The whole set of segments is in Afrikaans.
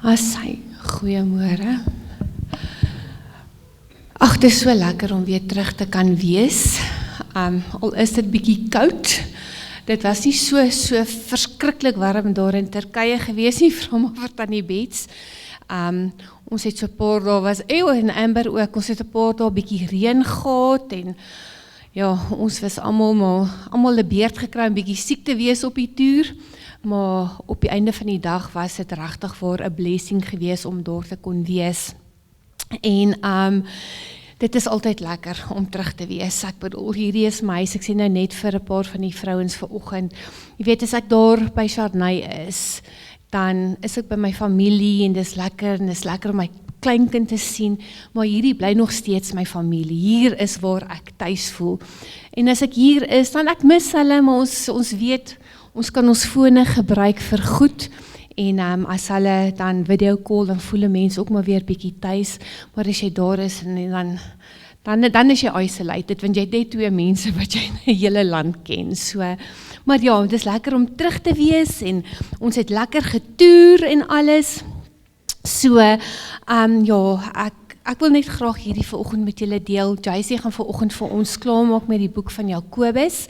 Asai, goeiemôre. Ag, dit is so lekker om weer terug te kan wees. Al is dit bietjie koud. Dit was nie so verskriklik warm daar in Turkye gewees nie, vra maar vir Tannie Bets. Ons het so 'n paar dae was en Amber ook, ons het 'n paar dae bietjie reën gehad en ja, ons was almal 'n beerd gekry en bietjie siek te wees op die toer. Maar op die einde van die dag was dit regtig vir 'n blessing gewees om daar te kon wees. En dit is altyd lekker om terug te wees. Ek bedoel, hierdie is my huis. Ek sê nou net vir 'n paar van die vrouens vanoggend. Jy weet, as ek daar by Chardonnay is, dan is ek by my familie en dis lekker om my kleinkind te sien, maar hierdie bly nog steeds my familie. Hier is waar ek tuis voel. En as ek hier is, dan ek mis hulle, maar ons weet, ons kan ons fone gebruik vir goed, en as hulle dan video call, dan voel 'n mens ook maar weer bietjie tuis, maar as jy daar is, en dan is jy isolated, want jy het net 2 mense wat jy in 'n hele land ken, so, maar ja, het is lekker om terug te wees, en ons het lekker getoer en alles, so, ja, ek wil net graag hierdie vanoggend met julle deel. Jacy gaan vanoggend vir ons klaarmaak met die boek van Jakobus,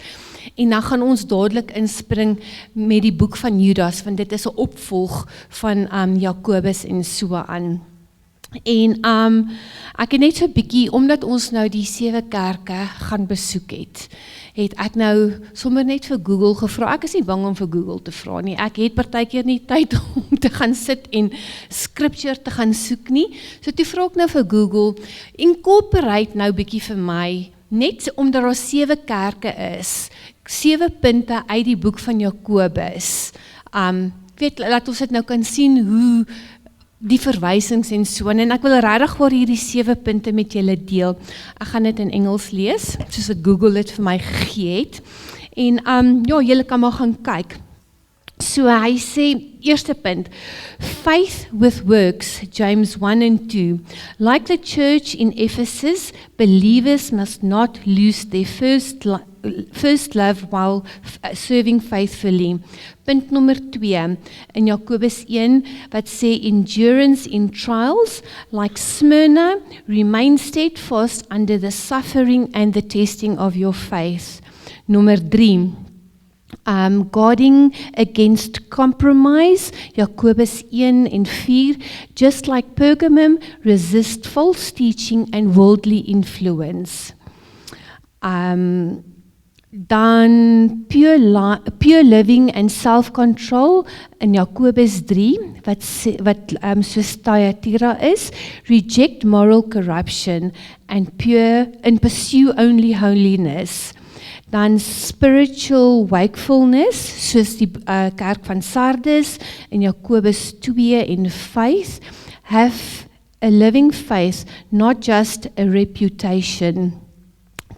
en dan gaan ons dadelik inspring met die boek van Judas, want dit is 'n opvolg van Jakobus en so aan. En ek het net so 'n bietjie, omdat ons nou die 7 kerke gaan besoek het ek nou sommer net vir Google gevra. Ek is nie bang om vir Google te vra nie. Ek het partykeer nie tyd om te gaan sit en scripture te gaan soek nie. So toe vra ek nou vir Google, incorporate nou bietjie vir my, net omdat daar 7 kerke is, 7 punte uit die boek van Jakobus. Weet, laat ons dit nou kan sien hoe die verwysings en so, en ek wil regtig waar hierdie 7 punte met julle deel. Ek gaan dit in Engels lees, soos wat Google dit vir my gegee het. En ja, julle kan maar gaan kyk. So hy sê, eerste punt, faith with works, James 1 and 2. Like the church in Ephesus, believers must not lose their first love while serving faithfully. Punt nommer 2, in Jakobus 1, wat sê, endurance in trials, like Smyrna, remain steadfast under the suffering and the testing of your faith. Nommer 3, guarding against compromise, Jakobus 1 and 4, just like Pergamum, resist false teaching and worldly influence. Dan pure living and self-control in Jakobus 3, wat soos Thyatira is, reject moral corruption and pursue only holiness. Dan spiritual wakefulness, soos die kerk van Sardes in Jakobus 2 en 5, have a living faith, not just a reputation.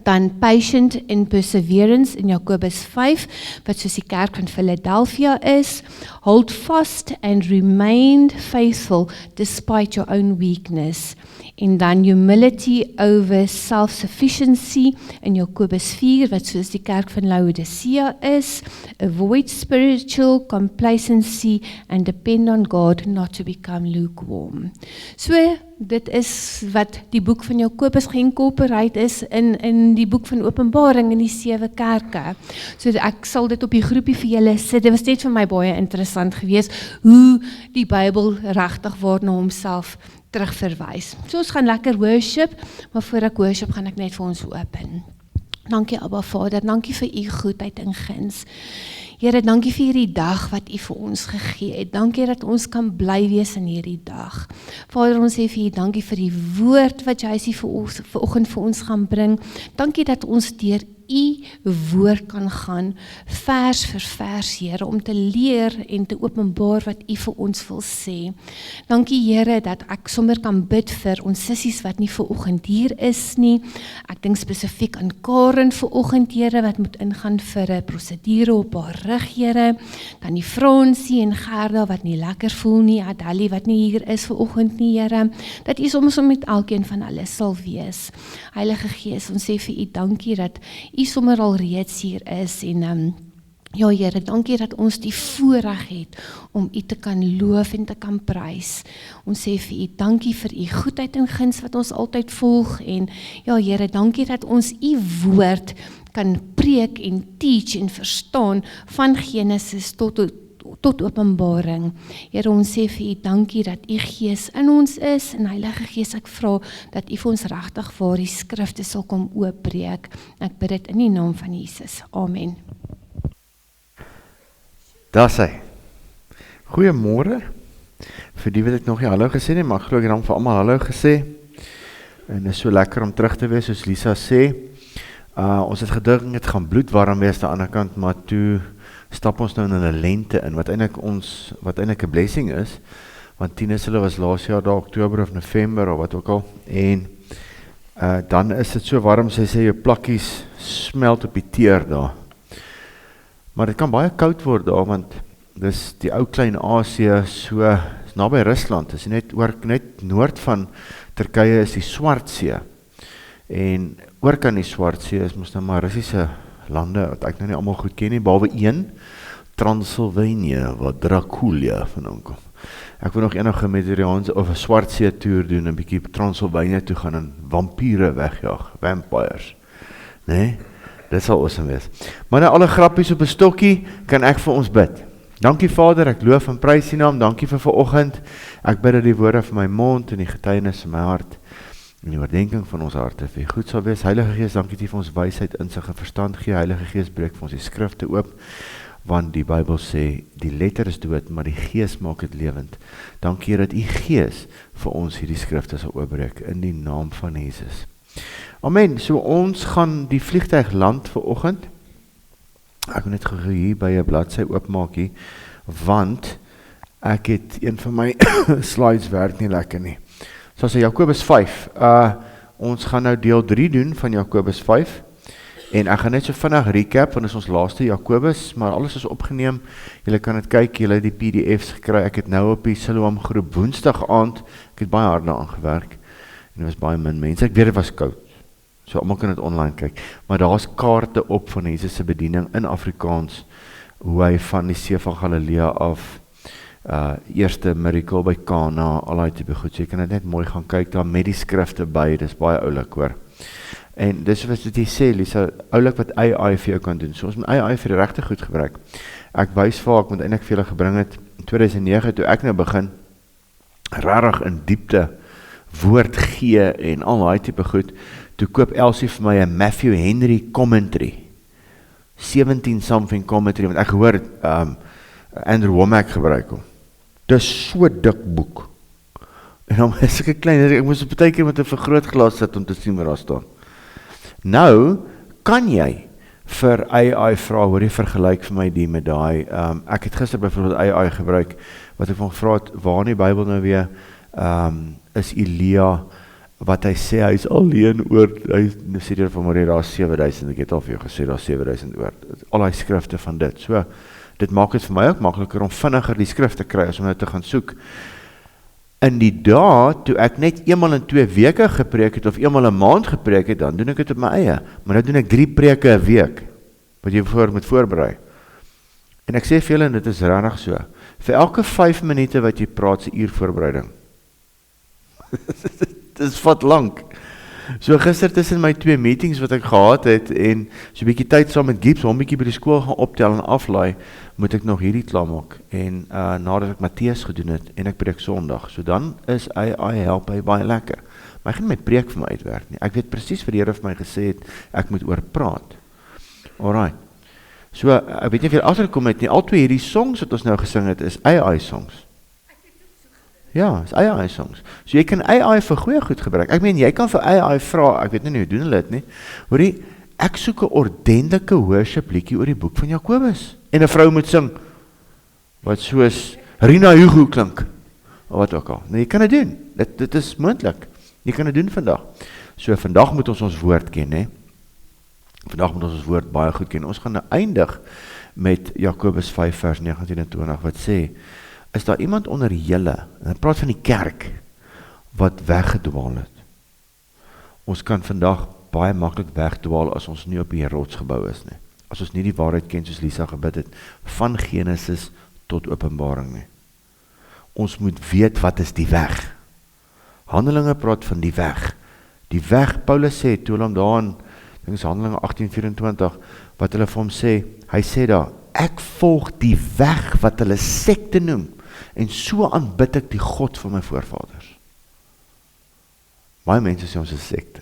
Dan patient in perseverance in Jakobus 5, wat soos die kerk van Philadelphia is, hold fast and remain faithful despite your own weakness. En dan humility over self-sufficiency in Jakobus 4, wat soos die kerk van Laodicea is, avoid spiritual complacency and depend on God not to become lukewarm. So, dit is wat die boek van Jakobus geïncorporate is in die boek van Openbaring in die 7 kerke. So ek sal dit op die groepie vir julle sit. Dit was net vir my baie interessant geweest hoe die Bybel regtig waar na homself terugverwys. So ons gaan lekker worship, maar voor ek worship gaan ek net vir ons open. Dankie Abba Vader, dankie vir u goedheid en guns. Here, dankie vir hierdie dag wat u vir ons gegee het. Dankie dat ons kan bly wees in hierdie dag. Vader, ons sê vir u dankie vir die woord wat jy vanoggend vir ons gaan bring. Dankie dat ons deur u woord kan gaan, vers vir vers, Here, om te leer en te openbaar wat u vir ons wil sê. Dankie, Here, dat ek sommer kan bid vir ons sissies wat nie vanoggend hier is nie. Ek dink spesifiek aan Karen vanoggend, Here, wat moet ingaan vir 'n prosedure op haar rug, Here. Dan die Fransie en Gerda wat nie lekker voel nie, Adali wat nie hier is vanoggend nie, Here. Dat u soms met elkeen van hulle sal wees. Heilige Gees, ons sê vir u dankie dat u sommer al reeds hier is en Ja Here, dankie dat ons die voorreg het om U te kan loof en te kan prys. Ons sê vir U dankie vir U goedheid en guns wat ons altyd volg en ja Here, dankie dat ons U woord kan preek en teach en verstaan van Genesis tot Openbaring. Here, ons sê vir U dankie dat U Gees in ons is en Heilige Gees, ek vra dat U vir ons regtig waar die skrifte sal kom oopbreek. Ek bid dit in die naam van Jesus. Amen. Daar sê, goeiemôre, vir die wat ek nog nie hallo gesê nie, maar ek glo ek het dan vir almal hallo gesê, en dit is so lekker om terug te wees, soos Lisa sê, ons het gedink het gaan bloedwarm wees aan die ander kant, maar toe stap ons nou in 'n lente in, wat eintlik 'n blessing is, want Tinus hulle was laas jaar daar Oktober of November, of wat ook al, en dan is dit so warm, sy sê jou plakkies smelt op die teer daar, maar dit kan baie koud word daar, want dis die ou klein Asië, so naby Rusland, is net noord van Turkye is die Swartsee, en oor kan die Swartsee is mos nou maar Russiese lande, wat ek nou nie allemaal goed ken nie, behalwe een, Transylvanië, wat Dracula van hom kom. Ek wil nog enige Mediterraanse of 'n Swartsee toer doen, 'n bietjie Transylvanië toe gaan en vampiere wegjaag, vampires, nee? Dit sal awesome wees. Maar nou alle grappies op 'n stokkie, kan ek vir ons bid. Dankie Vader, ek loof en prys U naam, dankie vir vanoggend. Ek bid dat die woorde van my mond en die getuienis van my hart en die oordenking van ons harte vir goed sal wees. Heilige Gees, dankie dat U vir ons wysheid, insig en verstand gee. Heilige Gees, breek vir ons die skrifte oop, want die Bybel sê, die letter is dood, maar die Gees maak dit lewend. Dankie dat U Gees vir ons hierdie skrifte sal oopbreek, in die naam van Jesus. Amen, so ons gaan die vliegtuig land vanoggend. Ek moet net gou hier by 'n bladsy oopmaak hier, want ek het een van my slides werk nie lekker nie. So as Jakobus 5, ons gaan nou deel 3 doen van Jakobus 5, en ek gaan net so vinnig recap, want dit is ons laaste Jakobus, maar alles is opgeneem, julle kan dit kyk, julle het die PDF's gekry, ek het nou op die Siloam groep Woensdag aand, ek het baie hard daaraan gewerk, en dit was baie min mense, ek weet dit was koud, so almal kan dit online kyk, maar daar is kaarte op van Jesus se bediening in Afrikaans, hoe hy van die see van Galilea af, eerste miracle by Kana, al die type goed, so jy kan dit net mooi gaan kyk, daar met die skrifte by, dis baie oulik hoor, en dis wat jy sê, Lisa, oulik wat AI vir jou kan doen, so ons moet AI vir die regte goed gebruik, ek wys vir, ek moet eintlik vir julle gebring het, in 2009, toe ek nou begin, rarig in diepte, woord gee, en al die type goed, toe koop Elsie vir my 'n Matthew Henry commentary, 17 something commentary, want ek gehoor Andrew Womack gebruik hom. Dis so dik boek. En dan is ek 'n klein, ek moes baie keer met 'n vergrootglas sit om te sien wat daar staan. Nou kan jy vir AI vra, hoor jy vergelyk vir my die met daai, ek het gister byvoorbeeld AI gebruik, wat ek van gevra het, waar in die Bybel nou weer, is Elia, wat hy sê, hy is alleen oor, hy sê hier van Marie, daar is 7000, ek het al vir jou gesê, daar is 7000 oor, al die skrifte van dit, so, dit maak het vir my ook makliker om vinniger die skrifte kry, as om dit te gaan soek. In die dae, toe ek net eenmaal in 2 weke gepreek het, of eenmaal 'n maand gepreek het, dan doen ek dit op my eie, maar nou doen ek 3 preke 'n week, wat jy moet voorberei. En ek sê vir julle, en dit is regtig so, vir elke 5 minute wat jy praat, 'n uur voorbereiding. Dit is vat lank. So gister tussen my 2 meetings wat ek gehad het, en so 'n bietjie tyd saam met Gibbs, hom bietjie by die skool gaan optel en aflaai, moet ek nog hierdie klaarmaak, en nadat ek Matteus gedoen het, en ek preek Sondag, so dan is AI help hy baie lekker, maar ek gaan my preek vir my uitwerk nie, ek weet presies wat die Here vir my gesê het, ek moet oor praat. Alright, so ek weet nie of jy agterkom het nie, al 2 hierdie songs wat ons nou gesing het, is AI songs. Ja, is AI songs. So jy kan AI vir goeie goed gebruik. Ek meen, jy kan vir AI vra, ek weet nie hoe doen hulle dit nie, hoorie, ek soek 'n ordentlike worship liedjie oor die boek van Jakobus, en 'n vrou moet sing, wat soos Rina Hugo klink, of wat ook al. Nou, jy kan dit doen, dit is moontlik, jy kan dit doen vandag. So, vandag moet ons woord ken, hè? Vandag moet ons woord baie goed ken. Ons gaan nou eindig met Jakobus 5 vers 19 en 20, wat sê, is daar iemand onder julle, en hy praat van die kerk, wat weggedwaal het. Ons kan vandag baie maklik wegdwaal as ons nie op die rots gebou is nie. as ons nie die waarheid ken soos Lisa gebid het, van Genesis tot Openbaring nie. Ons moet weet wat is die weg. Handelinge praat van die weg. Die weg, Paulus sê, toe hulle hom daar in, ek dink is Handelinge 18:24, wat hulle vir hom sê, hy sê daar, ek volg die weg wat hulle sekte noem, en so aanbid ek die God van my voorvaders. Baie mense sê ons is sekte,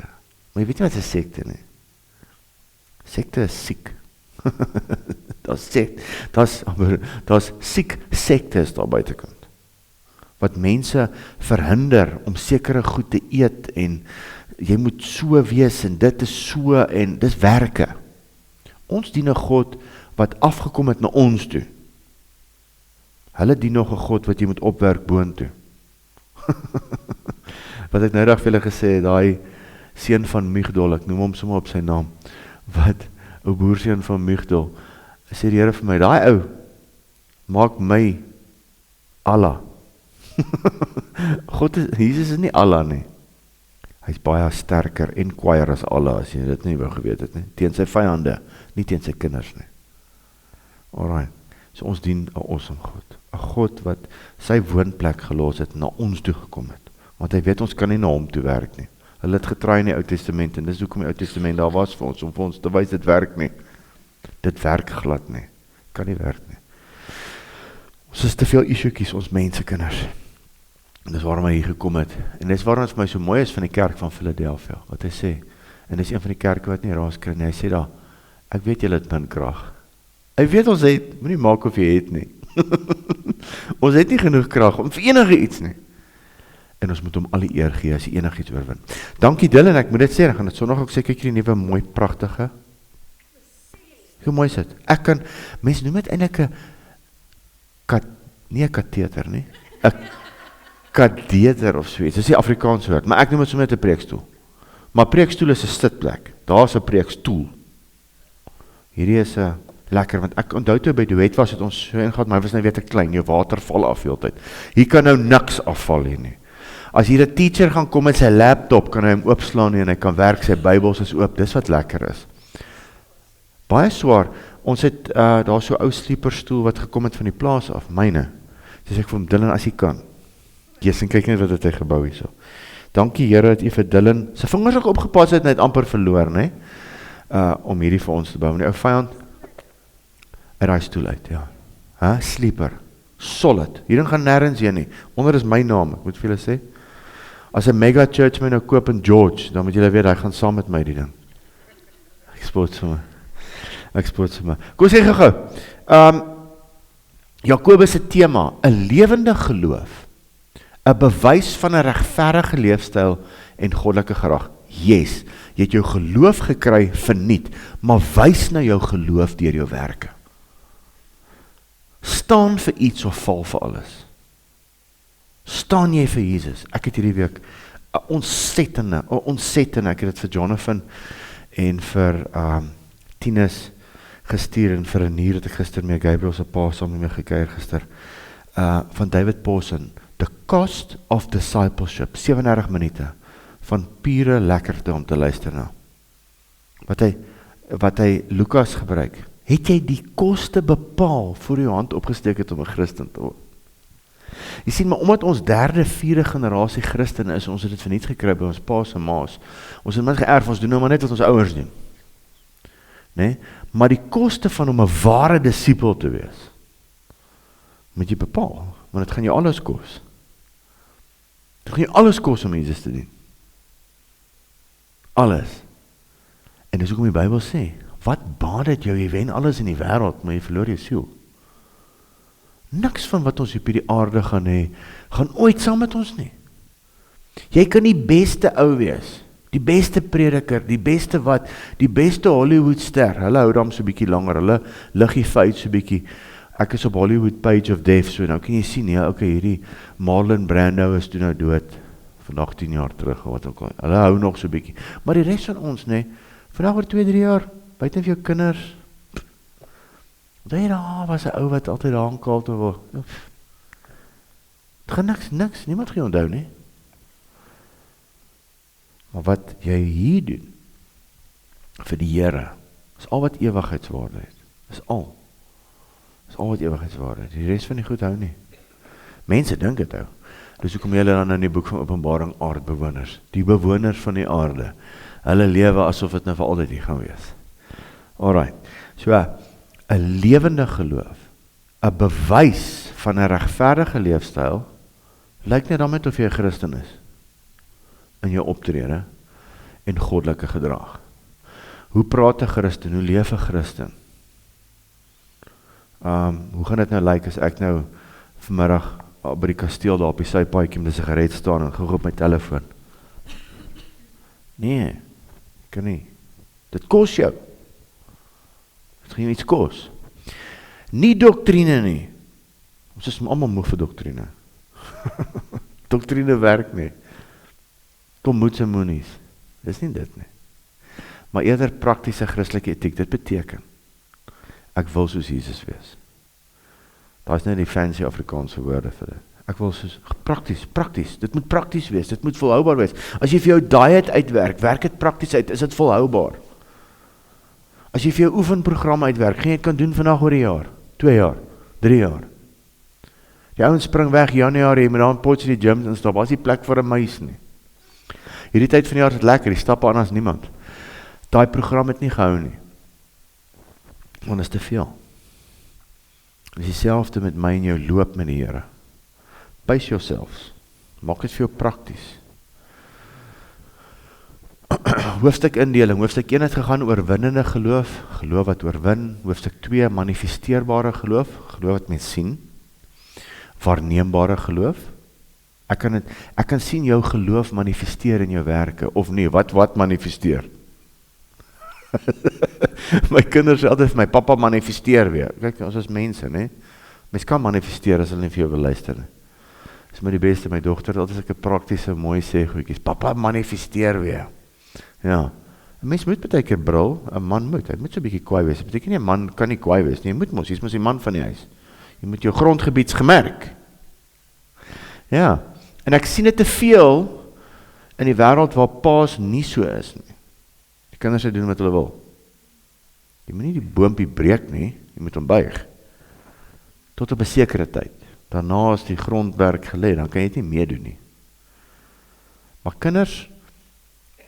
maar jy weet nie wat is sekte nie. Sekte is siek. Daar's siek sekte is daar buitekant. Wat mense verhinder om sekere goed te eet, en jy moet so wees, en dit is so, en dis werke. Ons dien 'n God wat afgekom het na ons toe. Hulle dien nog 'n God wat jy moet opwerk boontoe. Wat ek nou dag vir julle gesê het, daai seun van Migdol, ek noem hom sommer op sy naam, wat, ou boerseun van Migdol, sê die Here vir my, daai ou, maak my Allah. Jesus is nie Allah nie. Hy's baie sterker en kwaier as Allah, as jy dit nie wou geweet het nie. Teen sy vyande, nie teen sy kinders nie. Alright, so ons dien 'n awesome God. 'n God wat sy woonplek gelos het, na ons toe gekom het. Want hy weet ons kan nie na hom toe werk nie. Hulle het getraai in die Ou Testament, en dis hoekom die Ou Testament daar was vir ons, om vir ons te wys dit werk nie. Dit werk glad nie. Kan nie werk nie. Ons is te veel issuekies, ons mensekinders. En dis waarom hy hier gekom het. En dis waarom het vir my so mooi is van die kerk van Philadelphia, wat hy sê. En dis een van die kerke wat nie raas kry nie. Hy sê daar, ek weet julle het min krag. Hy weet ons het, moet nie maak of jy het nie. Ons het nie genoeg krag om vir enige iets nie. En ons moet hom al die eer gee as hy enige iets oorwin. Dankie Dylan, ek moet dit sê, ek gaan dit Sondag ook sê, kyk hierdie nuwe mooi pragtige. Hoe mooi is dit? Ek kan, mense noem dit eintlik 'n nie 'n kateter nie. 'n kadeter of so iets. Dis die Afrikaanse woord, maar ek noem dit sommer net 'n preekstoel. Maar preekstoel is 'n sitplek. Daar's 'n preekstoel. Hierdie is 'n lekker, want ek onthou toe by Duet was het ons so ingaan, maar hy was nou weer te klein, jou water val af heeltyd. Hier kan nou niks afval hier nie. As hier 'n teacher gaan kom met sy laptop, kan hy hom oopslaan en hy kan werk, sy Bybels is oop, dis wat lekker is. Baie swaar, ons het daar so 'n ou sleeperstoel wat gekom het van die plaas af, myne. Dis ek vir hom, Dylan, as jy kan. Jesus, en kyk net wat het hy gebou hierso. Dankie Here dat u vir Dylan, sy vingers ook opgepas het, en hy het amper verloor, né? Om hierdie vir ons te bou. En die ou vyand, uit daai stoel uit, ja. Sleeper, solid, hierin gaan nêrens heen nie, onder is my naam, ek moet vir julle sê, as 'n mega church my nou koop in George, dan moet julle weet, hy gaan saam met my die ding. Ek spoot sommer. Kom sê gou, Jakobus se tema, 'n lewende geloof, 'n bewys van 'n regverdige leefstyl en goddelike gerag. Yes, jy het jou geloof gekry verniet, maar wys nou jou geloof deur jou werke. Staan vir iets of val vir alles. Staan jy vir Jesus? Ek het hierdie week 'n ontsettende, ek het dit vir Jonathan en vir Tinus gestuur, en vir 'n nier het ek gister mee Gabriel se pa saam mee gekuier gister, van David Pawson, The Cost of Discipleship, 37 minute, van pure lekkerte om te luister na. Wat hy Lukas gebruik, het jy die koste bepaal voor jou hand opgesteek het om 'n Christen te word? Jy sien, maar omdat ons 3de, 4de generasie Christen is, ons het dit verniet gekry by ons pa's en ma's, ons het net geërf, ons doen nou maar net wat ons ouers doen. Nee? Maar die koste van om 'n ware disipel te wees, moet jy bepaal, want dit gaan jou alles kos. Dit gaan jou alles kos om Jesus te dien. Alles. En dis hoekom die Bybel sê, wat baat dit jou, jy wen alles in die wêreld, maar jy verloor jou siel. Niks van wat ons op hierdie aarde gaan hê, gaan ooit saam met ons nie. Jy kan die beste ou wees, die beste prediker, die beste Hollywoodster, hulle hou dan so bietjie langer, hulle lig die feit so bietjie. Ek is op Hollywood Page of Death, so nou kan jy sien, ja, okay, hierdie Marlon Brando is toe nou dood, vandag 10 jaar terug, wat ook al, hulle hou nog so bietjie. Maar die rest van ons, nee, vandag oor 2-3 jaar, buiten vir jou kinders, daar was 'n ou wat altyd daar aankaal te word. Het gaan niks, niemand gaan onthou nie. Maar wat jy hier doen, vir die Here, Dis al wat ewigheidswaarde het. Dis al wat ewigheidswaarde het. Die res van die goed hou nie. Mense dink dit hou. Dus hoekom julle dan in die boek van Openbaring aardbewoners, die bewoners van die aarde, hulle lewe asof dit nou vir altyd hier gaan wees. Alright, so 'n lewende geloof, 'n bewys van 'n regverdige leefstyl, lyk net daarmee of jy 'n Christen is, in jou optrede en goddelike gedrag. Hoe praat 'n Christen, hoe leef 'n Christen? Hoe gaan dit nou lyk as ek nou vanmiddag by die kasteel daar op die sypaadjie met 'n sigaret staan en gou op my telefoon? Nee, kan nie. Dit kos jou. Dit gaan jou iets kos. Nie doktrine nie. Ons is almal moeg vir doktrine. Doktrine werk nie. Kom moeds en moenies. Dis nie dit nie. Maar eerder praktiese Christelike etiek. Dit beteken, ek wil soos Jesus wees. Daar is net die fancy Afrikaanse woorde vir dit. Ek wil soos, prakties. Dit moet prakties wees, dit moet volhoubaar wees. As jy vir jou diet uitwerk, werk dit prakties uit, is dit volhoubaar. As jy vir jou oefenprogram uitwerk, gaan jy dit kan doen vandag oor 'n jaar, 2 jaar, 3 jaar. Die ouens spring weg Januarie, jy moet daar in Potchefstroom die gym instap, daar is nie plek vir 'n muis nie. Hierdie tyd van die jaar is dit lekker, die stap aan as niemand. Daai program het nie gehou nie. Want is te veel. Dit is dieselfde met my en jou loop met die Here. Pace yourselves. Maak dit vir jou prakties. Hoofstuk indeling. Hoofstuk 1 het gegaan oor winnende geloof, geloof wat oorwin. Hoofstuk 2 manifesteerbare geloof, geloof wat mens sien. Waarneembare geloof. Ek kan sien jou geloof manifesteer in jou werke, of nie, wat manifesteer? My kinders sê altyd vir my, papa manifesteer weer. Kijk, ons is mense, nee. Mens kan manifesteer as hulle nie vir jou wil luister nie. Dis my die beste, my dochter, altyd as ek 'n praktiese, mooi sê goedjies, papa manifesteer weer. Ja, 'n mens moet baie keer brul, 'n man moet, hy moet so 'n bietjie kwaai wees. Dit beteken nie 'n man kan nie kwaai wees nie, jy moet mos, jy's mos die man van die huis. Jy moet jou grondgebiedsgemerk. Ja, en ek sien dit te veel in die wêreld waar paas nie so is nie. Die kinders doen wat hulle wil. Jy moet nie die boompie breek nie, jy moet hom buig. Tot op 'n sekere tyd. Daarna is die grondwerk gelê, dan kan jy dit nie meedoen nie. Maar kinders,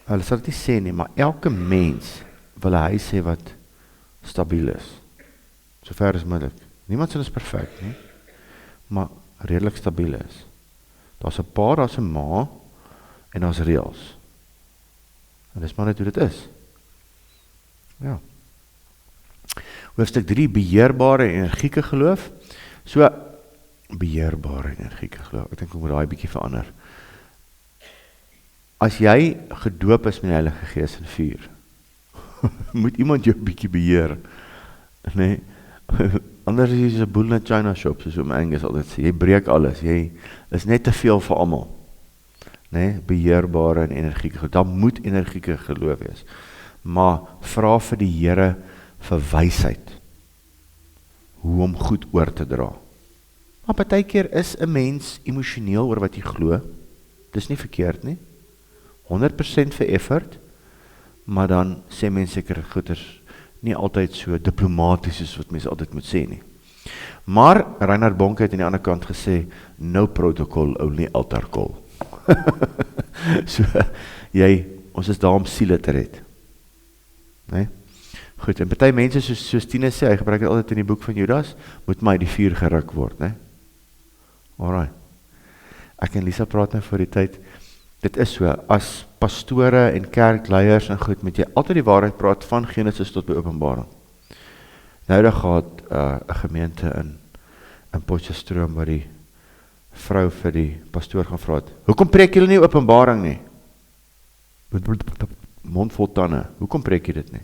hulle sal dit nie sê nie, maar elke mens wil 'n huis hê wat stabiel is. Sover as moontlik. Niemand sal is perfek nie, maar redelik stabiel is. Daar's 'n pa, daar's 'n ma en daar's reëls. En dis maar net hoe dit is. Ja. Hoofstuk 3, beheerbare energieke geloof. So, beheerbare energieke geloof. Ek dink ek moet daai bietjie verander. As jy gedoop is met die Heilige Gees en vuur, moet iemand jou bietjie beheer. Nee, anders is jy 'n boel in China shop, soos om Angus altyd sê. Jy breek alles, jy is net te veel vir almal. Nee, beheerbare en energieke geloof. Daar moet energieke geloof wees. Maar vra vir die Here vir wysheid, hoe om goed oor te dra. Maar partykeer is 'n mens emosioneel oor wat jy glo. Dis nie verkeerd nie. 100% vir effort, maar dan sê mense seker goeders nie altyd so diplomaties soos wat mense altyd moet sê nie. Maar Reinhard Bonke het aan die ander kant gesê, no protocol, only altar call. So, ons is daar om siele te red. Nee? Goed, en party mense soos Tine sê, hy gebruik dit altyd in die boek van Judas, moet my die vuur geruk word, nee? Alright. Ek en Lisa praat nou voor die tyd, dit is so, as pastore en kerkleiers en goed, moet jy altyd die waarheid praat van Genesis tot by Openbaring. Nou daar gaat 'n gemeente in Potchefstroom waar die vrou vir die pastoor gaan vra het, hoekom preek julle nie Openbaring nie? Mond vol tande, hoekom preek jy dit nie?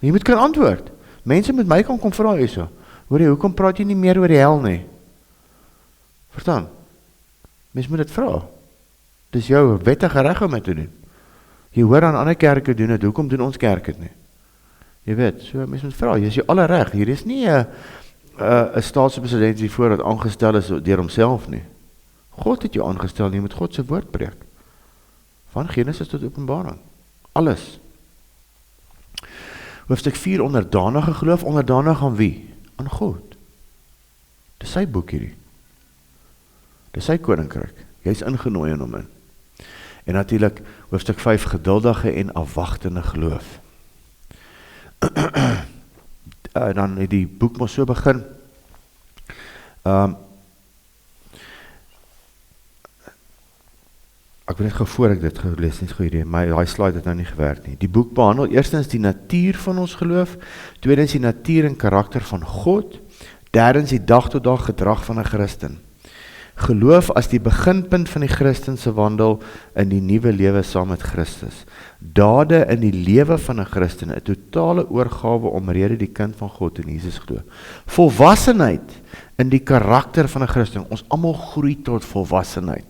Jy moet kan antwoord. Mense met my kan kom vra hierso. Hoor jy, hoekom praat jy nie meer oor die hel nie? Verstaan? Mens moet dit vra. Dis jou wettige reg om dit te doen. Jy hoor aan ander kerke doen dit, hoekom doen ons kerk dit nie? Jy weet, so mens moet vra, jy is jou alle reg. Hier is nie 'n staatspresident die voordat aangestel is deur homself nie. God het jou aangestel, jy moet God se woord preek. Van Genesis tot Openbaring. Alles. Hoofstuk 4, onderdanige geloof, onderdanig aan wie? Aan God. Dis sy boek hierdie. Dis sy koninkryk. Jy is ingenooi in hom in. En natuurlik, hoofstuk 5, geduldige en afwagtende geloof. Dan het die boek maar so begin. Ek weet net gou voor ek dit gelees, nie goeie idee, maar die slide het nou nie gewerk nie. Die boek behandel eerstens die natuur van ons geloof, tweedens die natuur en karakter van God, derdens die dag tot dag gedrag van 'n Christen. Geloof as die beginpunt van die Christense wandel in die nuwe lewe saam met Christus. Dade in die lewe van 'n Christen, 'n totale oorgawe omrede die kind van God in Jesus glo. Volwassenheid in die karakter van 'n Christen. Ons almal groei tot volwassenheid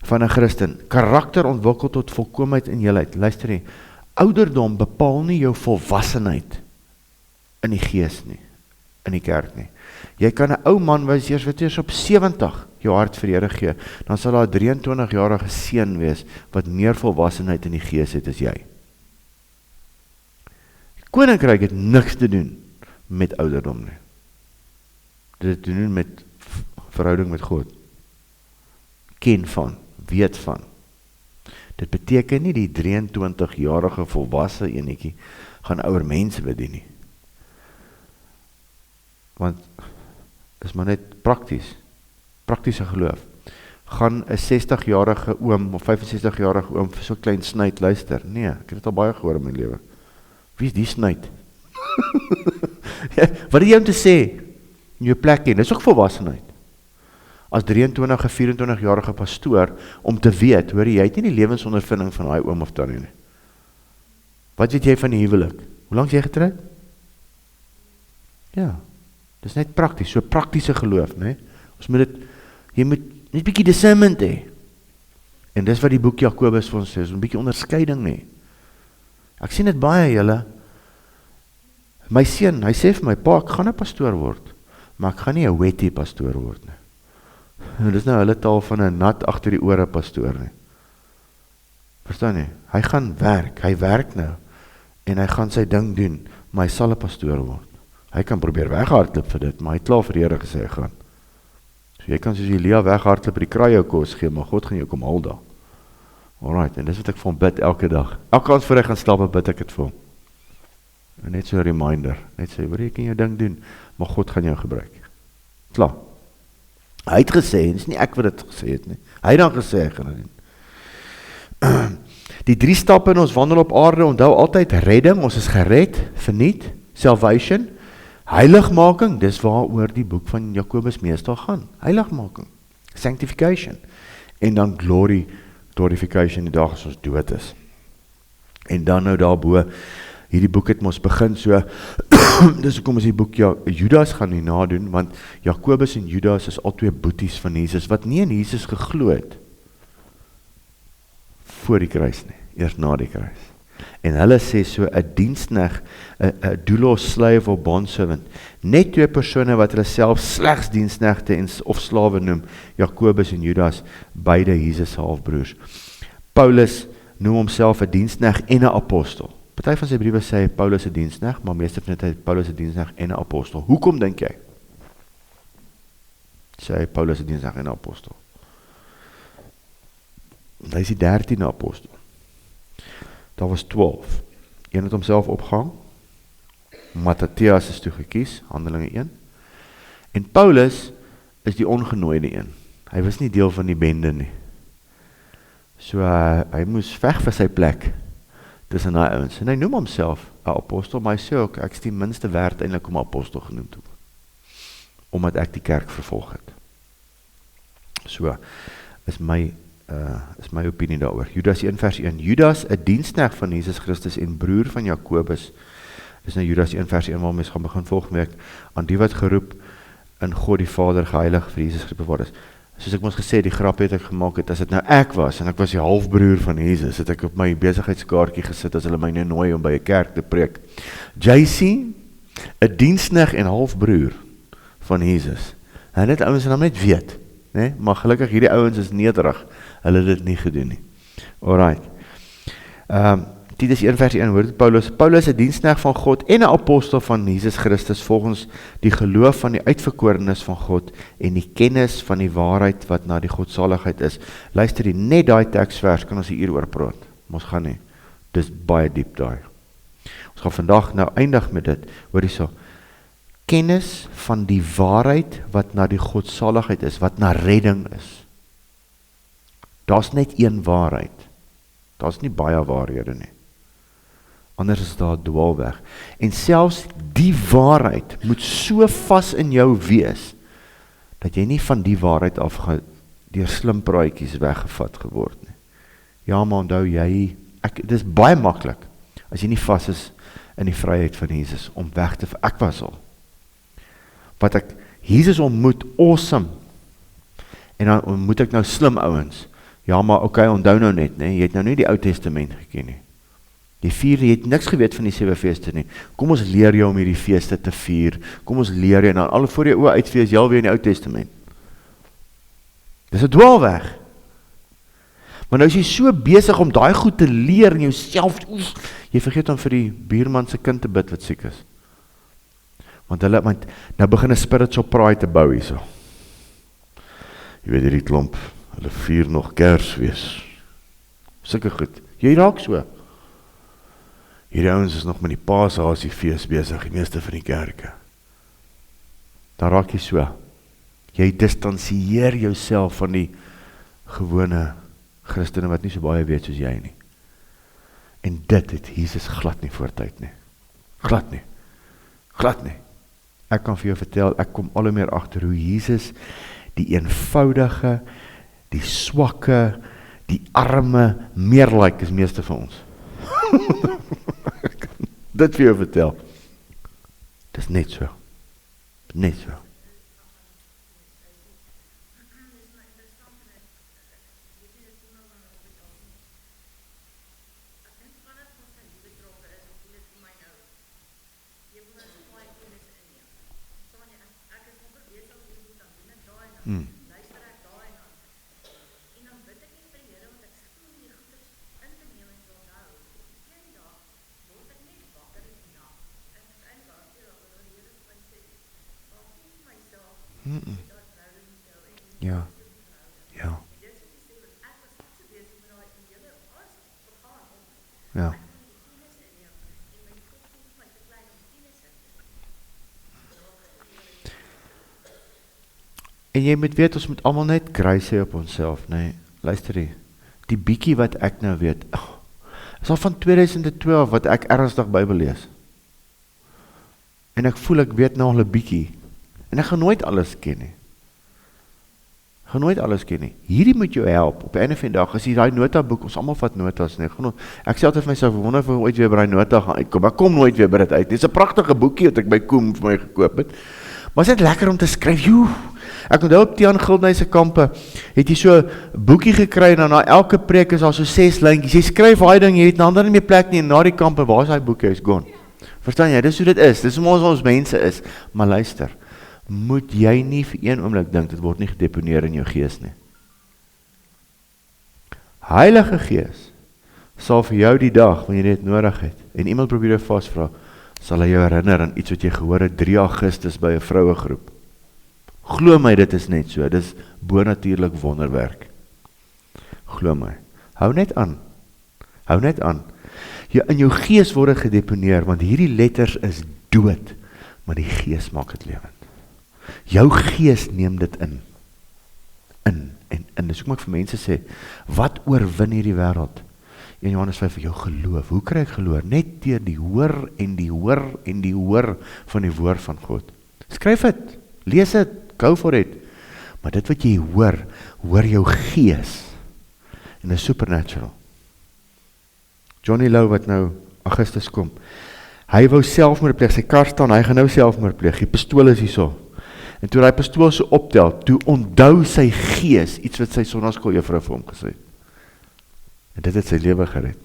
van 'n Christen. Karakter ontwikkel tot volkomheid en heelheid. Luister nie, ouderdom bepaal nie jou volwassenheid in die gees nie, in die kerk nie. Jy kan 'n ou man wees, eers op 70 jou hart vir die Here gee, dan sal daar 'n 23-jarige seun wees, wat meer volwassenheid in die gees het as jy. Die koninkryk het niks te doen met ouderdom nie. Dit het te doen met verhouding met God. Ken van, weet van. Dit beteken nie die 23-jarige volwasse enetjie gaan ouer mense bedien nie. Want is maar net praktiese geloof. Gaan 'n 60-jarige oom of 65-jarige oom vir so klein snuit luister? Nee, ek het dit al baie gehoor in my lewe. Wie is die snuit? Wat het jy om te sê in jou plek in? Dis ook volwassenheid. As 23, 24-jarige pastoor, om te weet, hoor jy het nie die lewensondervinding van daai oom of tannie nie. Wat weet jy van die huwelik? Hoe lank is jy getroud? Ja, dis net prakties, so praktiese geloof, né? Ons moet dit, jy moet net bietjie discernment hê. En dis wat die boek Jakobus vir ons sê, is 'n bietjie onderskeiding nie. Ek sien dit baie julle. My seun, hy sê vir my, pa, ek gaan 'n pastoor word, maar ek gaan nie 'n wetty pastoor word nie. En dis nou hulle taal van 'n nat agter die ore pastoor nie. Verstaan jy? Hy gaan werk, hy werk nou, en hy gaan sy ding doen, maar hy sal 'n pastoor word. Hy kan probeer weghardloop vir dit, maar hy het klaar vir die Here gesê hy gaan. So jy kan soos Elia weghardloop by die kraaie kos gee, maar God gaan jou kom haal daar. Alright, en dis wat ek vir hom bid elke dag. Elke aand voor hy gaan slaap, bid ek dit vir hom. En net so 'n reminder, net sê, hoor jy kan jou ding doen, maar God gaan jou gebruik. Klaar. Hy het gesê, en dis nie ek wat dit gesê het nie. Hy het dan gesê, hy gaan dit doen. Die 3 stappe in ons wandel op aarde, onthou altyd redding, ons is gered, verniet, salvation, heiligmaking, dis waaroor die boek van Jakobus meestal gaan. Heiligmaking, sanctification, en dan glorification, die dag as ons dood is. En dan nou daarbo, hierdie boek het ons begin so, dis hoekom ons die boek Judas gaan nie nadoen, want Jakobus en Judas is al 2 boeties van Jesus, wat nie in Jesus geglo het, voor die kruis nie, eers na die kruis. En hulle sê so, 'n diensknegt, 'n doulos slave of bondservant, net 2 persone wat hulle self slegs diensknegte of slawe noem, Jakobus en Judas, beide Jesus se halfbroers. Paulus noem homself 'n diensknegt en 'n apostel. Party van sy briewe sê Paulus 'n diensknegt, maar meeste van die tyd Paulus 'n diensknegt en 'n apostel. Hoekom dink jy? Sê Paulus 'n diensknegt en 'n apostel. Hy is die 13de apostel. Daar was 12. Een het homself opgehang. Matthias is toe gekies, Handelinge 1. En Paulus is die ongenooide een. Hy was nie deel van die bende nie. So hy moes veg vir sy plek tussen daai ouens. En hy noem homself 'n apostel, maar hy sê ook, ek is die minste werd eintlik om 'n apostel genoem te word. Omdat ek die kerk vervolg het. So is my opinie daaroor. Judas 1 vers 1. Judas, 'n diensknegt van Jesus Christus en broer van Jakobus, is nou Judas 1 vers 1 waarmee ons gaan begin volgende week, aan die wat geroep in God die Vader geheilig vir Jesus gebewaar is. Soos ek ons gesê, die grap het ek gemaak het, as dit nou ek was, en ek was die halfbroer van Jesus, het ek op my besigheidskaartjie gesit, as hulle my nou nooi om by 'n kerk te preek. JC, 'n diensknegt en halfbroer van Jesus. En dit ouens en dan net weet, nee? Maar gelukkig hierdie ouens is nederig, hulle het dit nie gedoen nie. Alright. Titus 1 vers 1 hoor Paulus, Paulus 'n diensknegt van God en 'n apostel van Jesus Christus volgens die geloof van die uitverkorenes van God en die kennis van die waarheid wat na die godsaligheid is. Luister die, net daai teksvers kan ons hier oor praat. Ons gaan nie. Dis baie diep daai. Ons gaan vandag nou eindig met dit. Hoor hierso. Kennis van die waarheid wat na die godsaligheid is, wat na redding is. Daar's net een waarheid. Daar's nie baie waarhede nie. Anders is daar 'n dwaalweg. En selfs die waarheid moet so vas in jou wees, dat jy nie van die waarheid af deur slim praatjies weggevat geword nie. Ja, maar onthou jy, dit is baie maklik, as jy nie vas is in die vryheid van Jesus, om weg te, ek was al. Wat ek, Jesus ontmoet, awesome, en dan ontmoet ek nou slim ouens. Ja, maar oké, onthou nou net, nee, jy het nou nie die Ou Testament geken nie. Die vier, jy het niks geweet van die 7 feeste nie. Kom ons leer jou om hierdie feeste te vier. Kom ons leer jou, en dan al voor jou oë uitfees, jy alweer in die Ou Testament. Dis 'n dwaalweg. Maar nou is jy so besig om daai goed te leer in jouself, jy vergeet om vir die buurman se kind te bid wat siek is. Want nou begin 'n spiritual pride te bou hierso. Jy weet hierdie klomp, hulle vier nog Kersfees. Sulke goed. Jy raak so. Hierdie ouens is nog met die Paashasiefees besig, die meeste van die kerke. Dan raak jy so. Jy distansieer jouself van die gewone Christene wat nie so baie weet soos jy nie. En dit het Jesus glad nie voortyd nie. Glad nie. Glad nie. Ek kan vir jou vertel, ek kom al hoe meer agter hoe Jesus die eenvoudige, die swakke, die arme, meer like as meeste van ons. Dit vir jou vertel. Dis net so. Net so. Ja. Ja. Ja. En jy moet weet, ons moet almal net grace hê op onsself, nee. Luister die bietjie wat ek nou weet, is al van 2012 wat ek ernstig Bybel lees. En ek voel ek weet nou al 'n bietjie. En ek gaan nooit alles ken nie. Gaan nooit alles ken nie. Hierdie moet jou help. Op die einde van die dag, as jy daai notaboek, ons almal vat notas, nee. Ek sê altyd vir myself, wonder of ek ooit weer by daai nota gaan uitkom. Ek kom nooit weer by dit uit. Dit is 'n pragtige boekie wat ek by Koem vir my gekoop het. Maar is dit lekker om te skryf? Ek onthou op Tiaan Gildney se kampe, het jy so 'n boekie gekry, en dan na elke preek is daar so 6 lyntjies. Jy skryf daai ding, jy het 'n ander nie meer plek nie, en na die kampe, waar is daai boekie? Is gone. Verstaan jy? Dis hoe dit is. Dis hoe ons mense is. Maar luister, moet jy nie vir een oomblik dink, dit word nie gedeponeer in jou gees nie. Heilige Gees sal vir jou die dag, wanneer jy dit nodig het, en iemand probeer jou vasvra, sal hy jou herinner aan iets wat jy gehoor het 3 Augustus by 'n vrouegroep. Glo my, dit is net so, dit is bonatuurlik wonderwerk. Glo my. Hou net aan. Hou net aan. In jou gees word dit gedeponeer, want hierdie letters is dood, maar die gees maak dit lewend. Jou gees neem dit in. En dis hoekom ek vir mense sê, wat oorwin hierdie wêreld? 1 Johannes 5, jou geloof. Hoe kry ek geloof? Net deur die hoor en die hoor en die hoor van die woord van God. Skryf dit, lees dit, go for it. Maar dit wat jy hoor jou gees. En is supernatural. Johnny Lou wat nou Augustus kom, hy wou selfmoord pleeg, sy kar staan, hy gaan nou selfmoord pleeg, die pistool is hierso. En toe hy pistool so optel, toe onthou sy gees, iets wat sy sonnaskooljuffrou vir hom gesê het. En dit het sy lewe gered.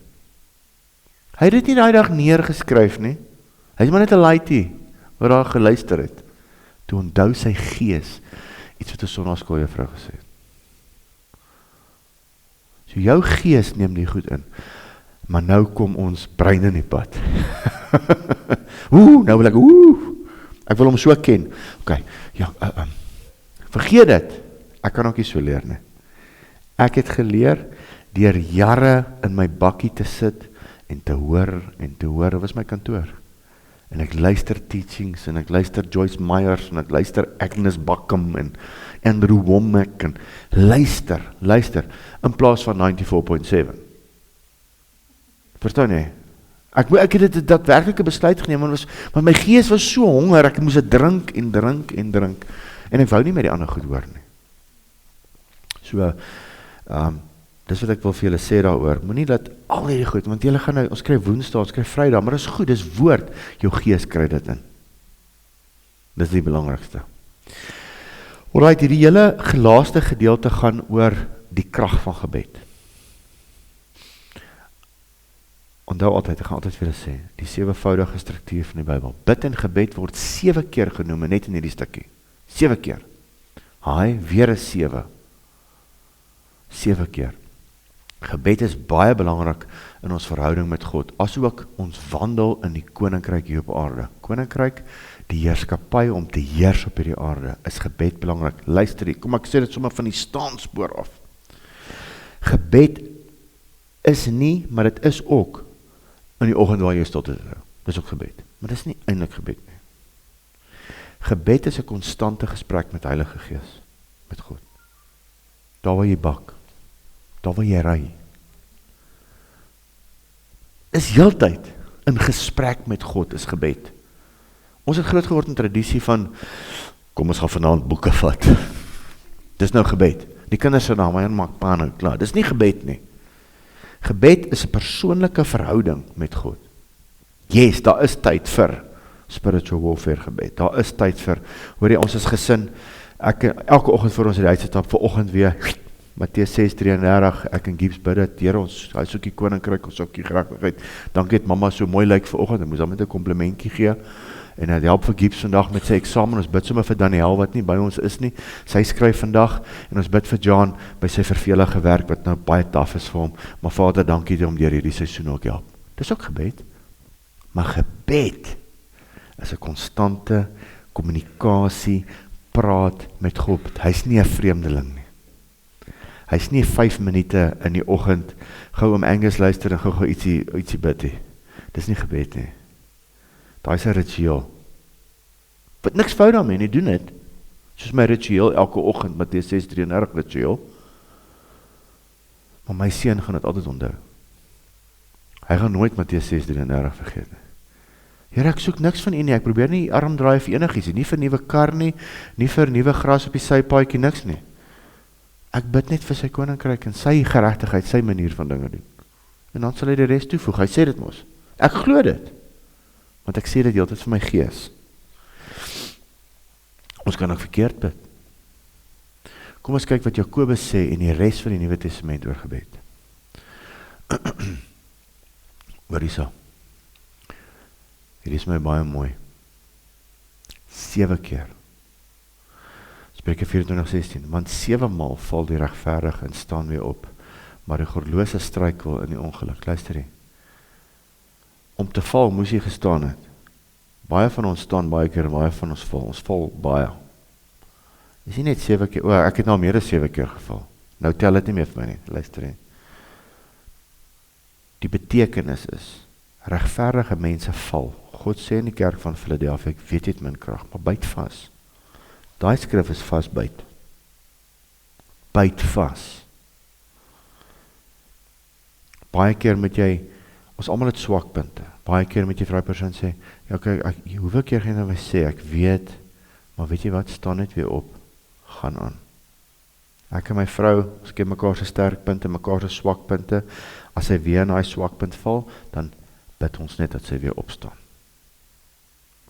Hy het dit nie daai dag neergeskryf nie, hy is maar net 'n laaitie, wat daar geluister het. Toe onthou sy gees, iets wat 'n sonnaskooljuffrou gesê het. So jou gees neem die goed in. Maar nou kom ons brein in die pad. Nou wil ek wil hom so ken. Okay, ja, vergeet dit. Ek kan ook nie so leer nie. Ek het geleer deur jare in my bakkie te sit en te hoor, dit was my kantoor. En ek luister teachings, en ek luister Joyce Myers, en ek luister Agnes Buckham, en Andrew Womack, en luister, in plaas van 94.7. Verstaan jy? Ek het dit daadwerklike besluit geneem, want my gees was so honger, ek moes dit drink, en ek wou nie met die ander goed hoor nie. So, dis wat ek wil vir julle sê daaroor, moenie dat al hierdie goed, want julle gaan nou, ons kry Woensdae, ons kry Vrydag, maar dis goed, dis woord, jou gees kry dit in. Dis die belangrikste. Alright, hierdie hele gelaaste gedeelte gaan oor die krag van gebed. Onthou altyd, ek gaan altyd vir julle sê, die 7voudige struktuur van die Bybel. Bid en gebed word 7 keer genoem, net in hierdie stukkie. 7 keer. Haai, weer is 7. 7 keer. Gebed is baie belangrik in ons verhouding met God, asook ons wandel in die koninkryk hier op aarde. Koninkryk, die heerskappy om te heers op hierdie aarde, is gebed belangrik. Luister hier, kom ek sê dit sommer van die staanspoor af. Gebed is nie, maar dit is ook in die oggend waar jy stilte hou. Dis ook gebed, maar dis nie eintlik gebed nie. Gebed is 'n konstante gesprek met Heilige Gees, met God. Daar waar jy bak, daar waar jy ry, is heeltyd in gesprek met God, is gebed. Ons het groot geword in tradisie van, kom ons gaan vanaand boeke vat. Dis nou gebed. Die kinders sê nou, maar maak pa nou klaar. Dis nie gebed nie. Gebed is 'n persoonlike verhouding met God. Yes, daar is tyd vir spiritual warfare gebed. Daar is tyd vir, hoor jy, ons is gesin, elke oggend voor ons die uitstap, vir oggend weer, Matteus 6:33, ek en Gibbs bid dit, Here, ons soek die koninkryk, ons soek die geregtigheid. Dankie het mamma so mooi lyk vir oggend, ek moes hom met 'n komplimentjie gee, en het help vir Gibbs vandag met sy eksamen, ons bid sommer vir Daniel, wat nie by ons is nie, sy skryf vandag, en ons bid vir John, by sy vervelige werk, wat nou baie taaf is vir hom, maar Vader, dankie om deur hierdie seisoen ook help. Dis ook gebed, maar gebed is 'n konstante kommunikasie, praat met God, hy's nie 'n vreemdeling nie. Hy's nie 5 minute in die oggend, gou om Angus luister en gou ietsie bid nie. Dis nie gebed nie. Daai is 'n ritueel. Wat niks fout daarmee nie, doen dit. Soos my ritueel elke oggend, Matteus 6:33 ritueel. Maar my seun gaan dit altyd onthou. Hy gaan nooit Matteus 6:33 vergeet nie. Here, ek soek niks van U nie, ek probeer nie arm draai vir enigiets nie vir nuwe kar nie vir nuwe gras op die sypaadjie, niks nie. Ek bid net vir sy koninkryk en sy geregtigheid, sy manier van dinge doen. En dan sal hy die res toevoeg. Hy sê dit mos. Ek glo dit. Want ek sê dit heeltyd vir my gees. Ons kan ook verkeerd bid. Kom ons kyk wat Jakobus sê in die res van die Nuwe Testament oor gebed. Wat is so? Hier is my baie mooi. 7 keer. Spreuke 24:16, want 7 maal val die regverdige en staan weer op, maar die goddelose struikel in die ongeluk. Luister hier. Om te val moes jy gestaan het. Baie van ons staan baie keer, baie van ons val baie. Is nie net 7 keer, ek het nou meer as 7 keer geval. Nou tel dit nie meer vir my nie, luister hier. Die betekenis is, regverdige mense val. God sê in die kerk van Philadelphia, ek weet jy het min krag, maar byt vas. Daai skrif is vasbyt. Byt vas. Baie keer moet jy, ons almal het swakpunte. Baie keer moet jy vir daai persoon sê, ja kyk, hoeveel keer gaan jy my sê, ek weet, maar weet jy wat, staan net weer op, gaan aan. Ek en my vrou, ons ken mekaar se sterkpunte, mekaar se swakpunte. As sy weer in daai swakpunt val, dan bid ons net dat sy weer opstaan.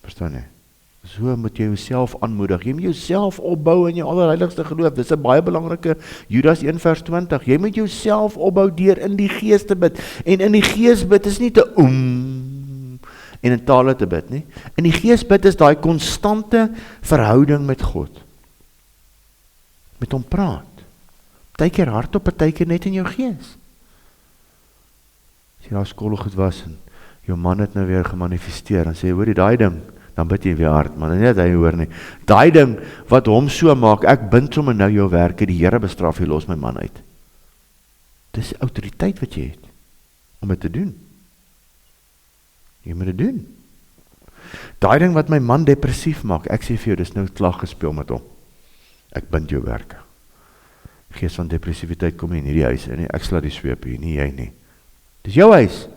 Verstaan jy? So moet jy jouself aanmoedig. Jy moet jouself opbou in jou allerheiligste geloof. Dis 'n baie belangrike Judas 1:20. Jy moet jouself opbou deur in die gees te bid. En in die gees bid is nie te en in tale te bid nie. In die gees bid is daai konstante verhouding met God. Met hom praat. Partykeer hardop, partykeer net in jou gees. as jy daar skoolgoed was, en jou man het nou weer gemanifesteer, en sê, hoor die daai ding, dan bid jy weer hard, maar nie dat hy hoor nie, daai ding, wat hom so maak, ek bind sommer nou jou werke, die Here bestraf jy, los my man uit. Dis die autoriteit wat jy het, om dit te doen. Jy moet dit doen. Daai ding wat my man depressief maak, ek sê vir jou, dis nou klag gespeel met hom. Ek bind jou werke. Gees van depressiviteit kom nie in hierdie huis in nie, ek sla die sweep hier, nie jy nie. Dis jou huis.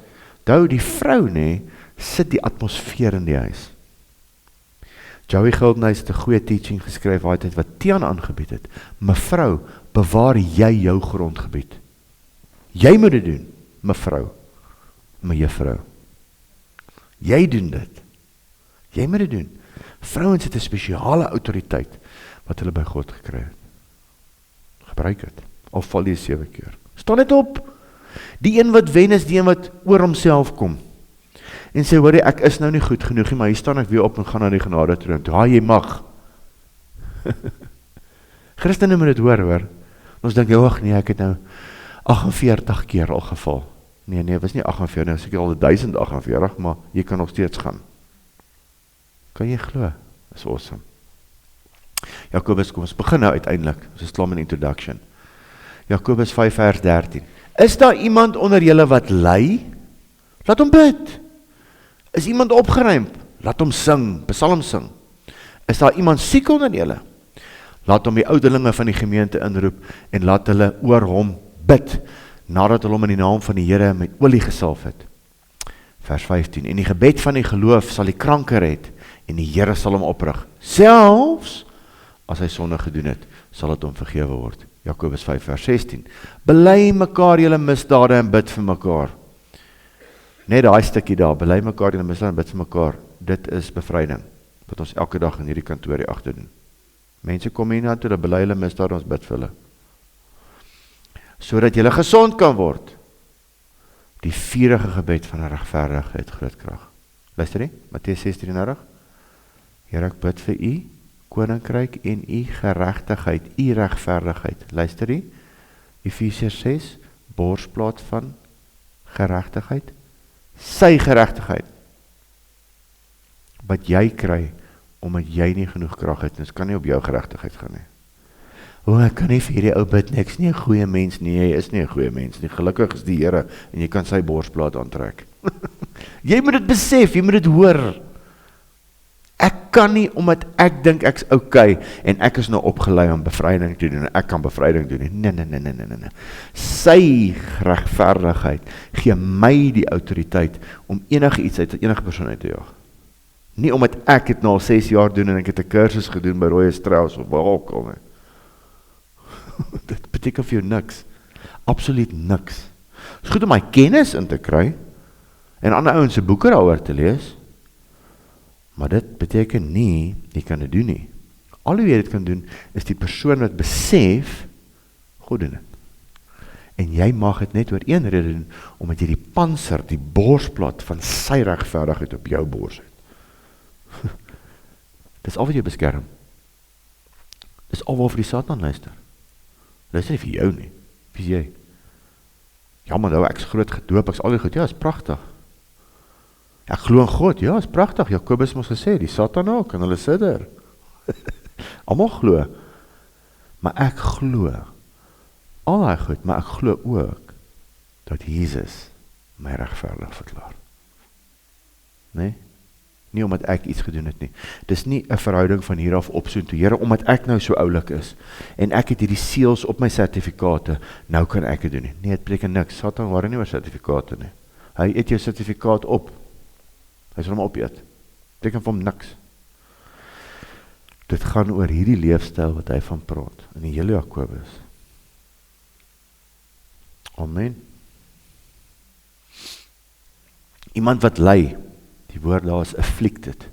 Dou die vrou nie, sit die atmosfeer in die huis. Joey Goldenhuis het 'n goeie teaching geskryf waar hy wat Tiaan aangebied het. Mevrou, bewaar jy jou grondgebied. Jy moet dit doen, mevrou, my juffrou. Jy doen dit. Jy moet dit doen. Vrouens het 'n spesiale autoriteit wat hulle by God gekry het. Gebruik dit. Al val jy 7 keer. Staan net op. Die een wat wen is die een wat oor homself kom. En sê, hoor jy, ek is nou nie goed genoeg nie, maar hier staan ek weer op en gaan na die genade troon. Ja, jy mag. Christene moet dit hoor. Ons dink, ag nee, ek het nou 48 keer al geval. Nee, was nie 48, nou seker al 1048, maar jy kan nog steeds gaan. Kan jy glo? Is awesome. Jakobus, kom ons begin nou uiteindelik. Ons is klaar met introduction. Jakobus 5 vers 13. Is daar iemand onder julle wat ly? Laat hom bid. Is iemand opgeruimd? Laat hom sing, psalm sing. Is daar iemand siek onder julle? Laat hom die ouderlinge van die gemeente inroep en laat hulle oor hom bid, nadat hulle hom in die naam van die Here met olie gesalf het. Vers 15. En die gebed van die geloof sal die kranke red en die Here sal hom oprig. Selfs as hy sonde gedoen het, sal dit hom vergewe word. Jakobus 5 vers 16. Bely mekaar julle misdade en bid vir mekaar. Net daai stukkie daar, bely mekaar julle misdade en bid vir mekaar. Dit is bevryding, wat ons elke dag in hierdie kantoor hier agter doen. Mense kom hier na toe, hulle bely hulle misdade, ons bid vir hulle. Sodat julle gesond kan word. Die vurige gebed van 'n regverdige het groot krag. Luister nie, Matteus 6:33. Here, ek bid vir u koninkryk en u geregtigheid, u regverdigheid. Luister nie, Efesiërs 6, borsplaat van geregtigheid, sy geregtigheid. Wat jy kry, omdat jy nie genoeg krag het, dus kan nie op jou geregtigheid gaan nie. Ek kan nie vir hierdie ou bid nie, ek is nie 'n goeie mens nie, jy is nie 'n goeie mens nie, gelukkig is die Here, en jy kan sy borsplaat aantrek. Jy moet dit besef, jy moet dit hoor. Ek kan nie, omdat ek dink ek is okay, en ek is nou opgelei om bevryding te doen, en ek kan bevryding doen. Nee. Sy regverdigheid gee my die autoriteit om enige iets uit enige persoon uit te jaag. Nie omdat ek het nou al 6 jaar doen en ek het 'n kursus gedoen by Rooi Strauss of waar ook al nie. Dit beteken vir jou niks. Absoluut niks. Het is goed om my kennis in te kry en ander ouens se boeke daaroor te lees. Maar dit beteken nie, jy kan dit doen nie. Al wie dit kan doen, is die persoon wat besef, God doen dit. En jy mag het net oor een rede doen, omdat jy die panser, die borsplaat van sy regverdigheid op jou bors het. Dis al wat jy beskerm. Dis al waarvoor die Satan luister. Luister nie vir jou nie, wie is jy? Ja, maar nou, ek is groot gedoop, ek is al die goed, ja, is pragtig. Ek glo in God, ja, is pragtig, Jakobus moes gesê, die Satan ook, en hulle sit daar. Almal glo, maar ek glo, al die goed, maar ek glo ook, dat Jesus my regverdig verklaar. Nee? Nie omdat ek iets gedoen het nie. Dis nie 'n verhouding van hier af op so toe, Here, omdat ek nou so oulik is, en ek het hierdie seels op my sertifikate, nou kan ek dit doen nie. Nee, het beteken niks, Satan waar nie oor sertifikate nie. Hy eet jou sertifikaat op. Hy sal hom opeet. Beteken vir hom niks. Dit gaan oor hierdie leefstyl wat hy van praat, in die hele Jakobus. Amen. Iemand wat ly, die woord daar is afflicted.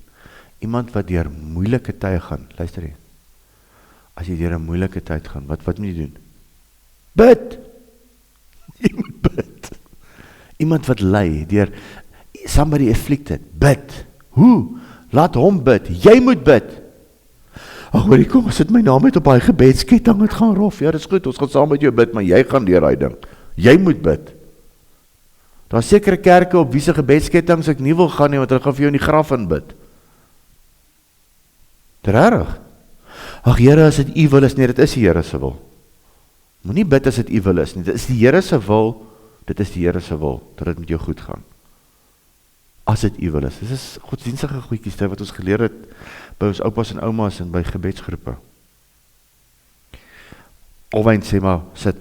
Iemand wat deur moeilike tye gaan, luister hier. As jy deur 'n moeilike tyd gaan, wat moet jy doen? Bid! Jy moet bid. Iemand wat ly, deur somebody afflicted, bid. Hoe? Laat hom bid. Jy moet bid. Ag, hoorie, kom, as dit my naam het op daai gebedsketting, het gaan rof. Ja, dis goed, ons gaan saam met jou bid, maar jy gaan deur daai ding. Jy moet bid. Daar is sekere kerke op wie se gebedskettinge ek nie wil gaan nie, want hulle gaan vir jou in die graf inbid. Rarig. Ag Here, as dit U wil is, nee, dit is die Here se wil. Moenie bid as dit U wil is nie, dit is die Here se wil, dit is die Here se wil, dat dit met jou goed gaan. As dit U wil is. Dit is godsdienstige goedjies wat ons geleer het by ons oupas en oumas en by gebedsgroepe. Alwyn sê maar, sit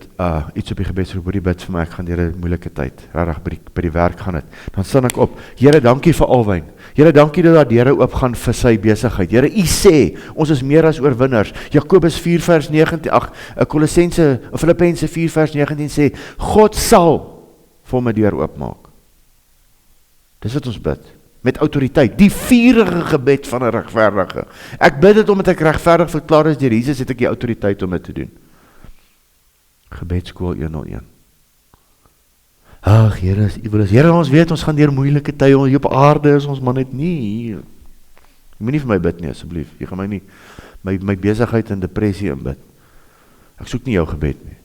iets op die gebedsgroep, hoor die bid vir my, ek gaan deur 'n moeilike tyd, regtig by die werk gaan het. Dan staan ek op, Here, dankie vir Alwyn. Here, dankie dat daar deure oopgaan vir sy besigheid. Here, U sê, ons is meer as oorwinners. Jakobus 4 vers 19, Filippense 4 vers 19 sê, God sal vir hom 'n deur oopmaak. Dis wat ons bid. Met autoriteit, die vurige gebed van 'n regverdige. Ek bid dit omdat ek regverdig verklaar is deur Jesus, het ek die autoriteit om dit te doen. Gebedskool 101. Ag, Here, as U wil is. Here, ons weet, ons gaan deur moeilike tye, hier op aarde is ons maar net nie. Jy moet nie vir my bid nie, asseblief. Jy gaan my nie, my besigheid en depressie inbid. Ek soek nie jou gebed nie.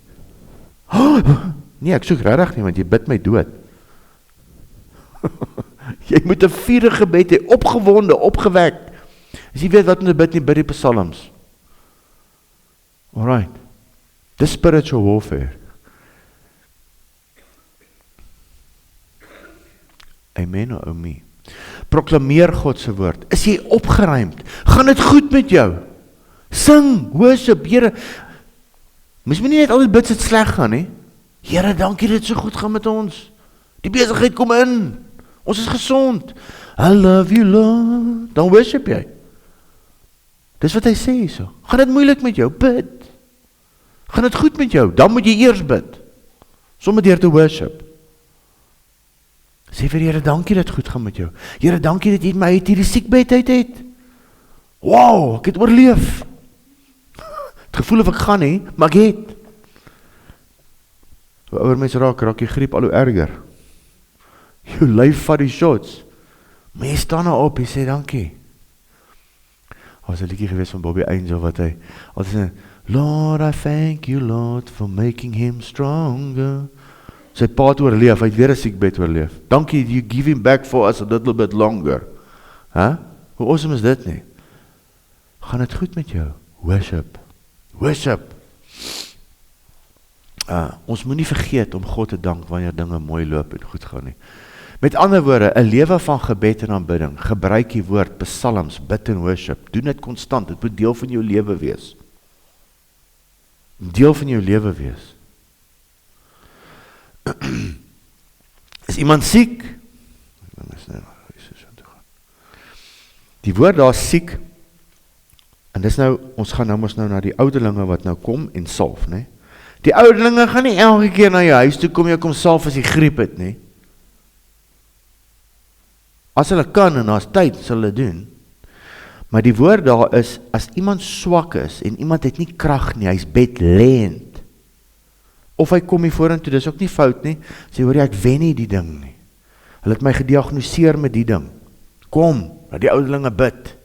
Nee, ek soek regtig nie, want jy bid my dood. Jy moet 'n vurige gebed hê, opgewonde, opgewek. As jy weet wat om te bid nie, bid die psalms. Alright. Dis spiritual warfare. Amen of me. Proklameer God se woord. Is jy opgeruimd? Gaan dit goed met jou? Sing, worship, Here. Moes my nie net altyd bid as dit sleg gaan nie. Here, dankie dat dit so goed gaan met ons. Die besigheid kom in. Ons is gesond. I love you, Lord. Dan worship jy. Dis wat hy sê hierso. Gaan dit moeilik met jou? Bid. Gaan dit goed met jou? Dan moet jy eers bid. Sommige deur te worship. Sê vir Here, dankie dat dit goed gaan met jou. Here, dankie dat jy my uit hierdie siekbed uit het. Wow, ek het oorleef. Het gevoel of ek gaan nie, maar ek het. Hoe ouer mense raak jy griep al hoe erger. Jou lyf vat die shots. Maar jy staan nou op, jy sê dankie. Was 'n liedjie geweest van Bobby Angel wat hy altyd sê, Lord, I thank you, Lord, for making him stronger. Sy pa het oorleef, hy het weer 'n siekbed oorleef. Dankie, you give him back for us a little bit longer. Hoe awesome is dit nie? Gaan dit goed met jou? Worship. Worship. Ons moet nie vergeet om God te dank wanneer dinge mooi loop en goed gaan nie. Met ander woorde, 'n lewe van gebed en aanbidding, gebruik die woord, psalms, bid en worship, doen dit konstant, dit moet deel van jou lewe wees. Deel van jou lewe wees. Is iemand siek? Die woord daar siek, en dis nou, ons gaan nou na die ouderlinge wat nou kom en salf, né? Die ouderlinge gaan nie elke keer na jou huis toe kom, jy kom salf as jy griep het, nie? As hulle kan en daar's tyd, sal hulle doen. Maar die woord daar is, as iemand swak is, en iemand het nie krag nie, hy is bedlend, of hy kom hier vorentoe, dis ook nie fout nie, sê, hoor jy, ek wen nie die ding nie. Hulle het my gediagnoseer met die ding. Kom, laat die ouderlinge bid.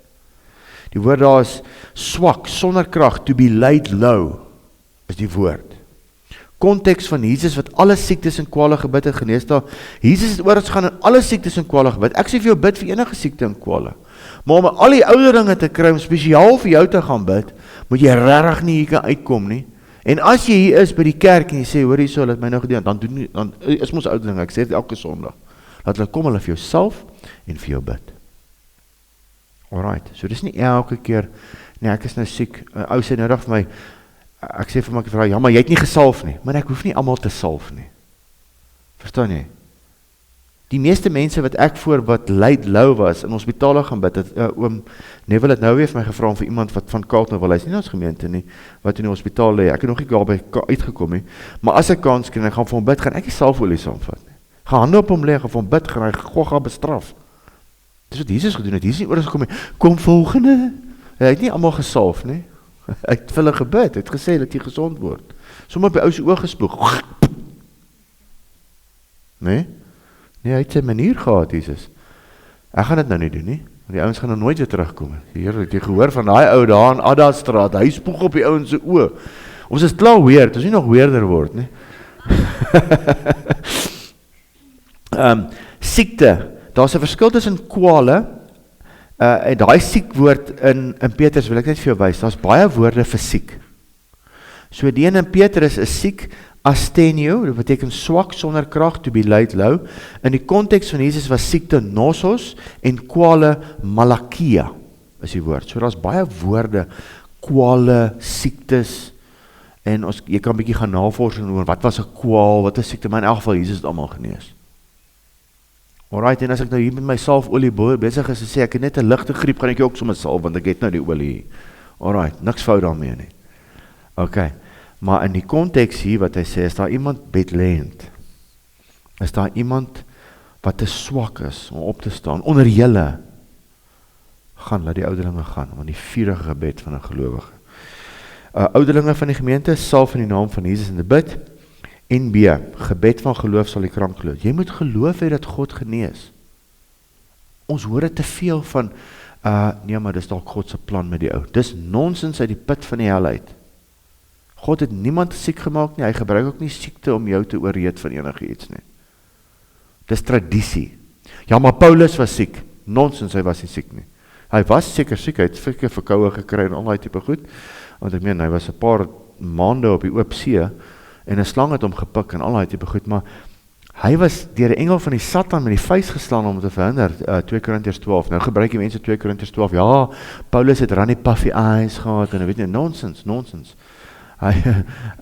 Die woord daar is swak, sonder krag, to be laid low, is die woord. Konteks van Jesus wat alle siektes en kwale gebid het, genees daar. Jesus het oor ons gaan in alle siektes en kwale gebid. Ek sê vir jou bid vir enige siekte en kwale. Maar om al die ouderlinge te kry, om spesiaal vir jou te gaan bid, moet jy regtig nie hier kan uitkom nie. En as jy hier is by die kerk en jy sê, hoor hierso, laat my nou gedoen, dan is ons ouderlinge, ek sê dit elke Sondag. Laat hulle kom, hulle vir jou salf en vir jou bid. Alright, so dis nie elke keer, nee, ek is nou siek, ou sê nou vir my, ek sê vir my vrou, ja, maar jy het nie gesalf nie, maar ek hoef nie almal te salf nie. Verstaan jy? Die meeste mense wat ek voor wat laid low was, in hospitale gaan bid, oom Neville het nou weer vir my gevra om vir iemand wat van Kaapstad wil, hy is nie ons gemeente nie, wat in die hospitaal lê, ek het nog nie daarby uitgekom nie, maar as ek kans kry, ek gaan vir hom bid, gaan ek die salfolie saamvat nie. Gaan hande op hom lê, gaan vir hom bid, gaan hy gogga bestraf. Dis wat Jesus gedoen het, Jesus nie oor gekom nie, kom volgende, hy het nie almal gesalf nie, hy het vir hulle gebid, hy het gesê dat jy gesond word. Sommige by ou se oog gespoeg. Nee, hy het sy manier gehad, Jesus. Ek gaan dit nou nie doen nie, want die ouens gaan nou nooit weer terugkom. Heer, het jy gehoor van die ou daar in Addastraat, hy spoeg op die ouens se oë. Ons is klaar weird, ons nie nog weirder word nie. Siekte, daar's 'n verskil tussen kwale, en daai siekwoord in Petrus wil ek net vir jou wys, daar's baie woorde vir siek. So die een in Petrus is siek, asthenio, dit beteken swak sonder krag, to be laid low. In die konteks van Jesus was siekte nosos en kwale malakia, is die woord. So daar's baie woorde, kwale, siektes, en jy kan 'n bietjie gaan navorsing oor wat was 'n kwaal, wat is siekte, maar in elk geval Jesus het almal genees. Alright, en as ek nou hier met my salfolie besig is, sê ek het net 'n ligte griep, gaan ek jou ook sommer salf, want ek het nou die olie. Alright, niks fout daarmee nie. Okay, maar in die konteks hier wat hy sê, is daar iemand bedlend? Is daar iemand wat te swak is om op te staan? Onder julle, laat die ouderlinge gaan, want die vurige gebed van 'n gelowige. Ouderlinge van die gemeente, salf in die naam van Jesus in die bid, en B, gebed van geloof sal die krank geloof. Jy moet geloof hê dat God genees. Ons hoor dit te veel van, nee, maar dis dalk God se plan met die ou. Dis nonsens uit die put van die hel uit. God het niemand siek gemaak nie, hy gebruik ook nie siekte om jou te oorreed van enige iets nie. Dis tradisie. Ja, maar Paulus was siek. Nonsens, hy was nie siek nie. Hy was seker siek, hy het verkoue gekry en al die tipe goed, want ek meen, hy was 'n paar maande op die oop see, en 'n slang het hom gepik en al die tipe goed, maar hy was deur 'n engel van die Satan met die vuis geslaan om te verhinder, 2 Korintiërs 12, nou gebruik die mense 2 Korintiërs 12, ja, Paulus het runny puffy eyes gehad, en weet nie, nonsens.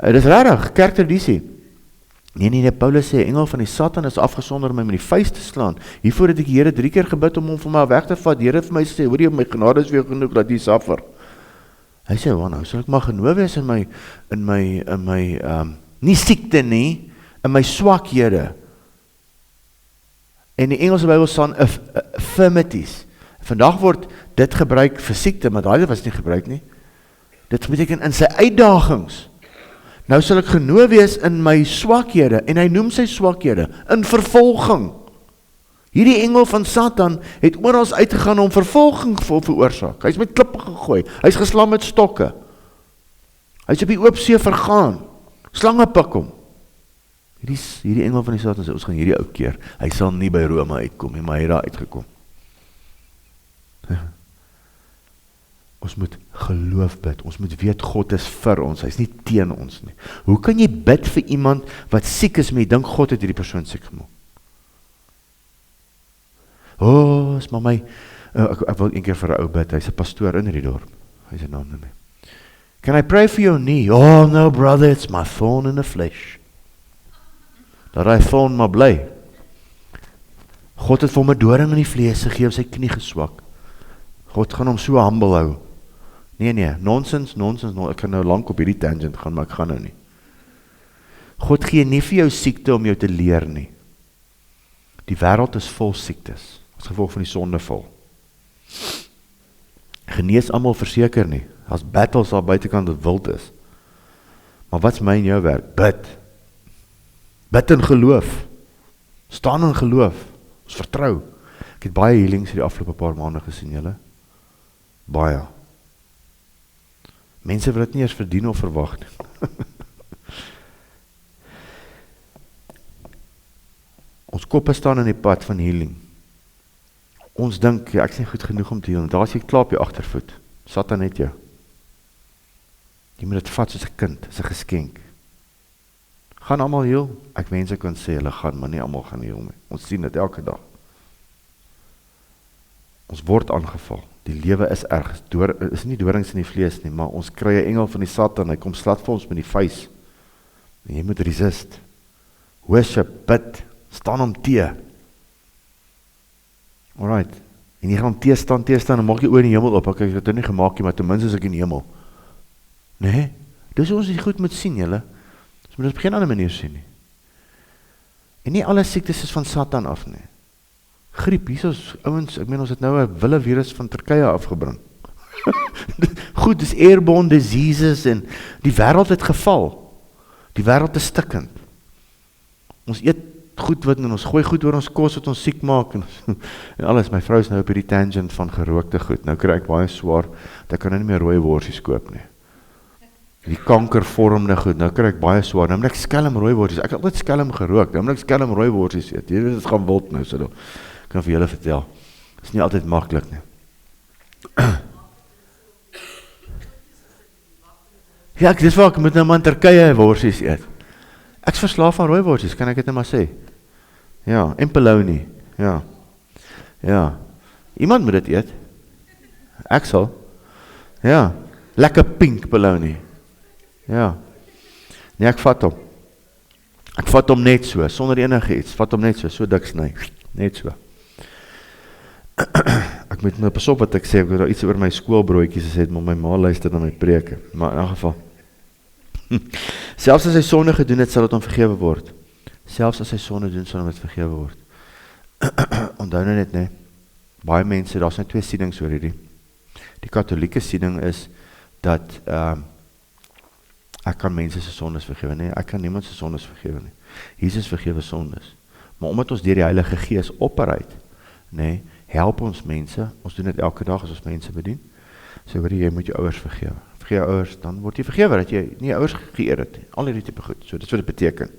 Dit is rarig, kerktradisie. Nee, Paulus sê, engel van die Satan is afgesonder om my met die vuis te slaan. Hiervoor het ek die Here 3 keer gebid om hom van my weg te vat. Die Here vir my sê, hoor jy, my genade is weer genoeg, dat jy suffer. Hy sê, nou sal ek maar genoo wees in my nie siekte nie, in my swakhede. En die Engelse Bybel staan affirmities. Vandag word dit gebruik vir siekte, maar daai was nie gebruik nie. Dit beteken in sy uitdagings. Nou sal ek genoo wees in my swakhede, en hy noem sy swakhede, in vervolging. Hierdie engel van Satan het oral uitgegaan om vervolging veroorsaak. Hy is met klippe gegooi, hy is geslaan met stokke. Hy is op die oop see vergaan, slange pik hom. Hierdie engel van die Satan sê, ons gaan hierdie ou keer, hy sal nie by Rome uitkom nie, maar hy het daar uitgekom. Ons moet geloof bid, ons moet weet God is vir ons, hy is nie teen ons nie. Hoe kan jy bid vir iemand wat siek is, maar jy dink God het hierdie persoon siek gemaak? Is maar my, ek wil een keer vir 'n ou bid, hy's 'n pastoor in hierdie dorp, hy sê naam nie. Can I pray for your knee? Oh no brother, it's my thorn in the flesh. Dat hy thorn maar bly. God het vir hom 'n doring in die vlees gegee, op sy knie geswak. God gaan hom so humble hou. Nee, nonsens, ek kan nou lank op hierdie tangent gaan, maar ek gaan nou nie. God gee nie vir jou siekte om jou te leer nie. Die wêreld is vol siektes, as gevolg van die sondeval. Genees almal verseker nie, as battles al buitekant wat wild is. Maar wat's my en jou werk? Bid in geloof, staan in geloof, ons vertrou. Ek het baie healings die afgelope paar maande gesien, julle. Baie. Mense wil dit nie eers verdien of verwag nie. Ons koppe staan in die pad van healing. Ons dink, ek is nie goed genoeg om te heal. Daar is jy klaar op jou agtervoet. Satan het jou. Jy moet dit vat soos 'n kind, as 'n geskenk. Gaan almal heal? Ek wens ek kan sê hulle gaan, maar nie almal gaan heal nie. Ons sien dit elke dag. Ons word aangeval. Die lewe is erg. Is nie dorings in die vlees nie, maar ons kry 'n engel van die Satan, hy kom slat vir ons met die vuis. En jy moet resist. Worship, bid, staan hom te. Alright. En jy gaan hom teestaan, en maak jy oor in die hemel op. Ek het dit nie gemaak nie, maar ten minste is ek in die hemel. Nee, dis ons nie goed moet sien, julle. Ons moet dit op geen ander manier sien nie. En nie alle siektes is van Satan af nie. Griep, hier is ouens, ek meen ons het nou 'n wille virus van Turkye afgebring. Goed, dis airborne diseases en die wêreld het geval. Die wêreld is stikkend. Ons eet goed wat en ons gooi goed oor ons kos wat ons siek maak en alles. My vrou is nou op hierdie tangent van gerookte goed. Nou kry ek baie swaar, dat ek kan nie meer rooi worsies koop nie. Die kankervormende goed, nou kry ek baie swaar, nou moet ek skelm rooiworsies, ek het altyd skelm gerook, nou moet ek skelm rooiworsies eet, hier is gaan wild nou, so ek kan vir julle vertel, dit is nie altyd maklik nie. Ja, dis waar, ek moet nou maar in Turkye worsies eet. Ek's verslaaf van rooiworsies, kan ek dit nou maar sê? Ja, en polony, ja. Ja, iemand moet dit eet. Ek sal. Ja, lekker pink polony. Ja. Nee, ek vat hom. Ek vat hom net so, sonder enige iets. Vat hom net so dik sny. Net so. Ek moet nou pas op wat ek sê, ek wil iets oor my skoolbroodjies gesê, maar my ma luister na my preke. Maar in elk geval. Selfs as hy sonde gedoen het, sal dit hom vergewe word. Selfs as hy sonde doen, sal hom dit vergewe word. Onthou nou net, nee. Baie mense, daar's net 2 sienings oor hierdie. Die katholieke siening is dat ek kan mense se sondes vergewe, nee, ek kan niemand se sondes vergewe nie. Jesus vergewe sondes. Maar omdat ons deur die Heilige Gees operate, nee, help ons mense, ons doen dit elke dag as ons mense bedien. So hoor jy moet jou ouers vergewe. Vergewe jou ouers, dan word jy vergewe dat jy nie jou ouers geëer het nie. Al hierdie tipe goed. So dit is wat dit beteken.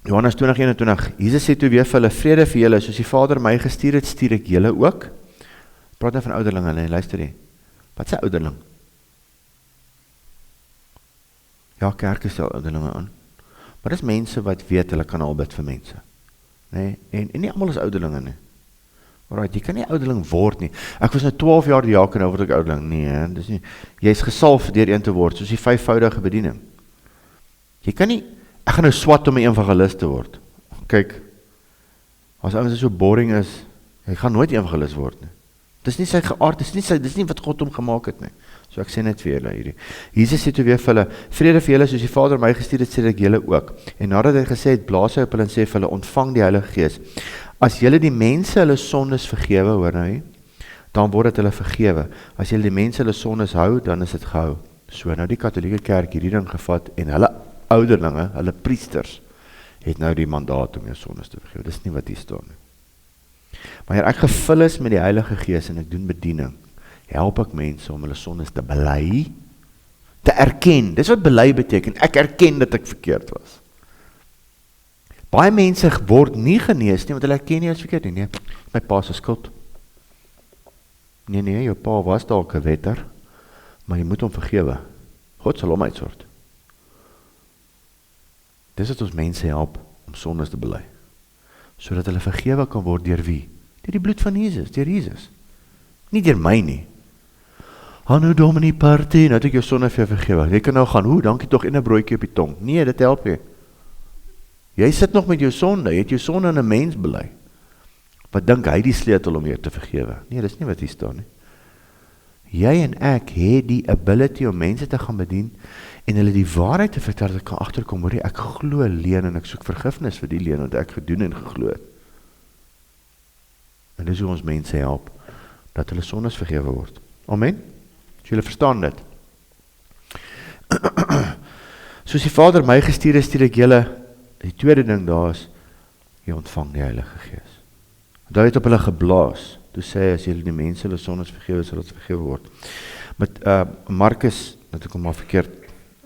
Johannes 20:21, Jesus sê toe weer vir hulle, vrede vir julle, soos die Vader my gestuur het, stuur ek julle ook. Praat nou van ouderlinge, nee, luister nie. Wat sê ouderling? Ja, kerke stel ouderlinge aan. Maar dis mense wat weet, hulle kan al bid vir mense. Nee, en nie almal is ouderlinge nie. Alright, jy kan nie ouderling word nie. Ek was nou 12 jaar diaken, nou word ek ouderling. Nee, dis nie. Jy is gesalf deur een te word, soos die 5voudige bediening. Jy kan nie, ek gaan nou swat om 'n evangelist te word. Kyk, as ouens so boring is, hy gaan nooit evangelist word nie. Dis nie sy geaard, dis nie wat God hom gemaak het nie. So ek sê net vir julle hierdie. Jesus sê toe weer vir hulle, vrede vir julle, soos die Vader my gestuur het, sê ek julle ook. En nadat hy gesê het, blaas hy op hulle en sê vir hulle, ontvang die Heilige Gees. As julle die mense hulle sondes vergewe, hoor nou, dan word dit hulle vergewe. As julle die mense hulle sondes hou, dan is dit gehou. So nou die katholieke kerk hierdie ding gevat, en hulle ouderlinge, hulle priesters, het nou die mandaat om jou sondes te vergewe. Dis nie wat hier staan nie. Wanneer ek gevul is met die Heilige Gees en ek doen bediening, help ek mense om hulle sondes te bely, te erken. Dis wat bely beteken. Ek erken dat ek verkeerd was. Baie mense word nie genees nie, want hulle erken nie as verkeerd nie. Nee, my pa se skuld. Nee, jou pa was dalk 'n wetter, maar jy moet hom vergewe. God sal hom uitsort. Dis wat ons mense help om sondes te bely, sodat hulle vergewe kan word deur wie? Deur die bloed van Jesus, deur Jesus. Nie deur my nie. Nou Dominee party, nou het ek jou sonde vir jou vergewe. Jy kan nou gaan, dankie tog en 'n broodjie op die tong. Nee, dit help nie. Jy sit nog met jou sonde, jy het jou sonde aan 'n mens bely. Wat dink hy die sleutel om jou te vergewe? Nee, dis nie wat hier staan nie. Jy en ek het die ability om mense te gaan bedien en hulle die waarheid te vertel, dat ek kan agterkom, hoor jy, ek glo leen en ek soek vergifnis vir die leen wat ek gedoen en geglo het. En dis hoe ons mense help, dat hulle sondes vergewe word. Amen? So julle verstaan dit. Soos die Vader my gestuur het, stuur ek julle. Die tweede ding daar is, jy ontvang die Heilige Gees. Daar het op hulle geblaas, toe sê, as julle die mense hulle sondes vergewe, sal dit vergewe word. Met Markus, dat ek hom maar verkeerd,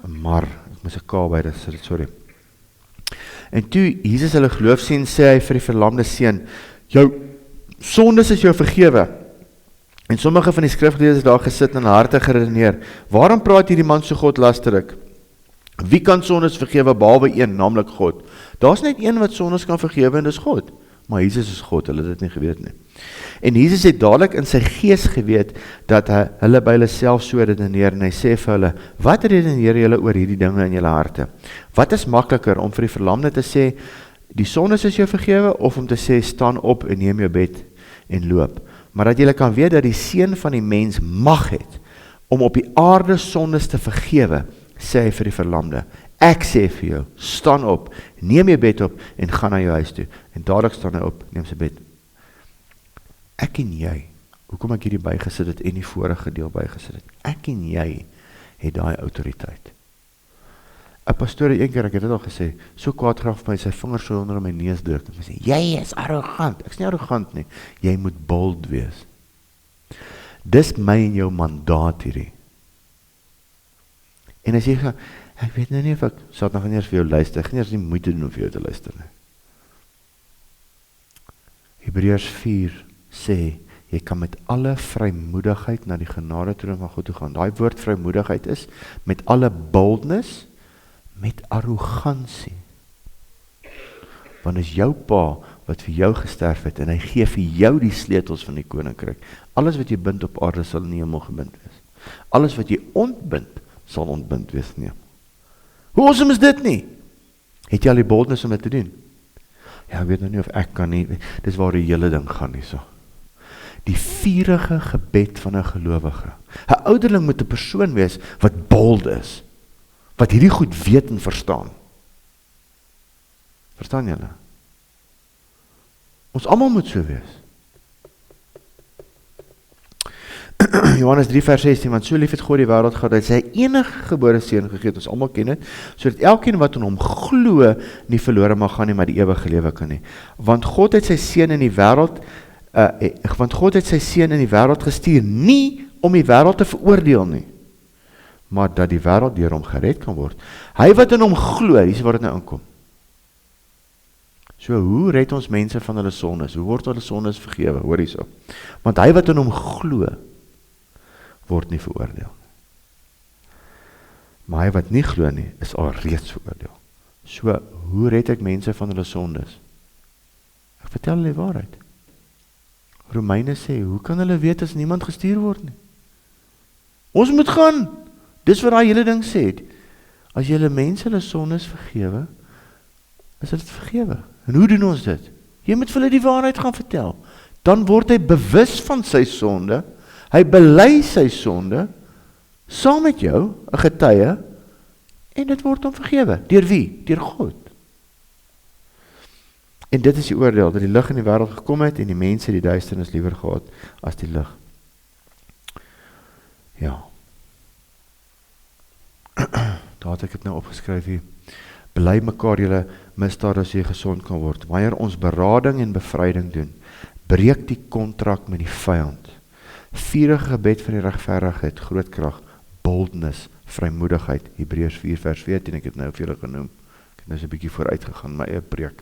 ek mis 'n K by dit, sorry. En toe Jesus hulle geloof sien, sê hy vir die verlamde seun, jou sondes is jou vergewe. En sommige van die skrifgeleerdes daar gesit en harte geredeneer, waarom praat hierdie man so godlasterik? Wie kan sondes vergewe behalwe een, naamlik God? Daar's net een wat sondes kan vergewe en dis God. Maar Jesus is God, hulle het dit nie geweet nie. En Jesus het dadelik in sy gees geweet dat hulle by hulle self so redeneer en hy sê vir hulle, wat redeneer julle oor hierdie dinge in julle harte? Wat is makliker om vir die verlamde te sê, die sondes is jou vergewe, of om te sê, staan op en neem jou bed en loop? Maar dat julle kan weet dat die Seun van die mens mag het om op die aarde sondes te vergewe, sê hy vir die verlamde, ek sê vir jou, staan op, neem jou bed op en gaan na jou huis toe. En dadelik staan hy op, neem sy bed. Ek en jy, hoekom ek hierdie bygesit het en die vorige deel bygesit het, ek en jy het daai autoriteit. 'n pastoor het een keer, ek het dit al gesê, so kwaad graag vir my, sy vinger so onder my neus druk, en sê, jy is arrogant. Ek is nie arrogant nie, jy moet bold wees. Dis my en jou mandaat hierdie. En as jy gaan, ek weet nou nie of ek sal nog nie eens vir jou luister, ek gaan nie eens die moeite doen om vir jou te luister nie. Hebreërs 4 sê, jy kan met alle vrymoedigheid na die genade troon van God toe gaan. Daai woord vrymoedigheid is, met alle boldness, met arrogansie. Want is jou pa, wat vir jou gesterf het, en hy gee vir jou die sleutels van die koninkryk. Alles wat jy bind op aarde, sal in die hemel gebind wees. Alles wat jy ontbind, sal ontbind wees nie. Hoe awesome is dit nie? Het jy al die boldness om dit te doen? Ja, ek weet nou nie of ek kan nie, dis waar die hele ding gaan nie so. Die vurige gebed van 'n gelowige. 'n Ouderling moet 'n persoon wees wat bold is, wat hierdie goed weet en verstaan. Verstaan julle? Ons almal moet so wees. Johannes 3 vers 16, want so lief het God die wêreld gehad, dat sy enige gebore seun gegee het, ons almal ken dit, sodat elkeen wat in hom glo, nie verlore mag gaan nie, maar die ewige lewe kan hê. Want God het sy seun in die wêreld gestuur, nie om die wêreld te veroordeel nie, maar dat die wêreld deur hom gered kan word. Hy wat in hom glo, hier is waar dit nou inkom. So, hoe red ons mense van hulle sondes? Hoe word hulle sondes vergewe? Hoor hierso. Want hy wat in hom glo, word nie veroordeel. Maar hy wat nie glo nie, is al reeds veroordeel. So, hoe red ek mense van hulle sondes? Ek vertel hulle die waarheid. Romeine sê, hoe kan hulle weet as niemand gestuur word nie? Ons moet gaan. Dis wat daai hele ding sê. As jy hulle mense hulle sondes vergewe, is dit vergewe. En hoe doen ons dit? Jy moet vir hulle die waarheid gaan vertel. Dan word hy bewus van sy sonde, hy bely sy sonde, saam met jou, 'n getuie, en dit word hom vergewe. Deur wie? Deur God. En dit is die oordeel, dat die lig in die wêreld gekom het, en die mense die duisternis liewer gehad as die lig. Ja. Daar het ek het nou opgeskryf hier. Bely mekaar julle misdade as jy gesond kan word. Wanneer ons berading en bevryding doen, breek die kontrak met die vyand. Vurige gebed van die regverdigheid, groot krag, boldness, vrymoedigheid, Hebreërs 4 vers 14, ek het nou vir julle genoem. Ek het nou so 'n bietjie vooruit gegaan, my eie preek.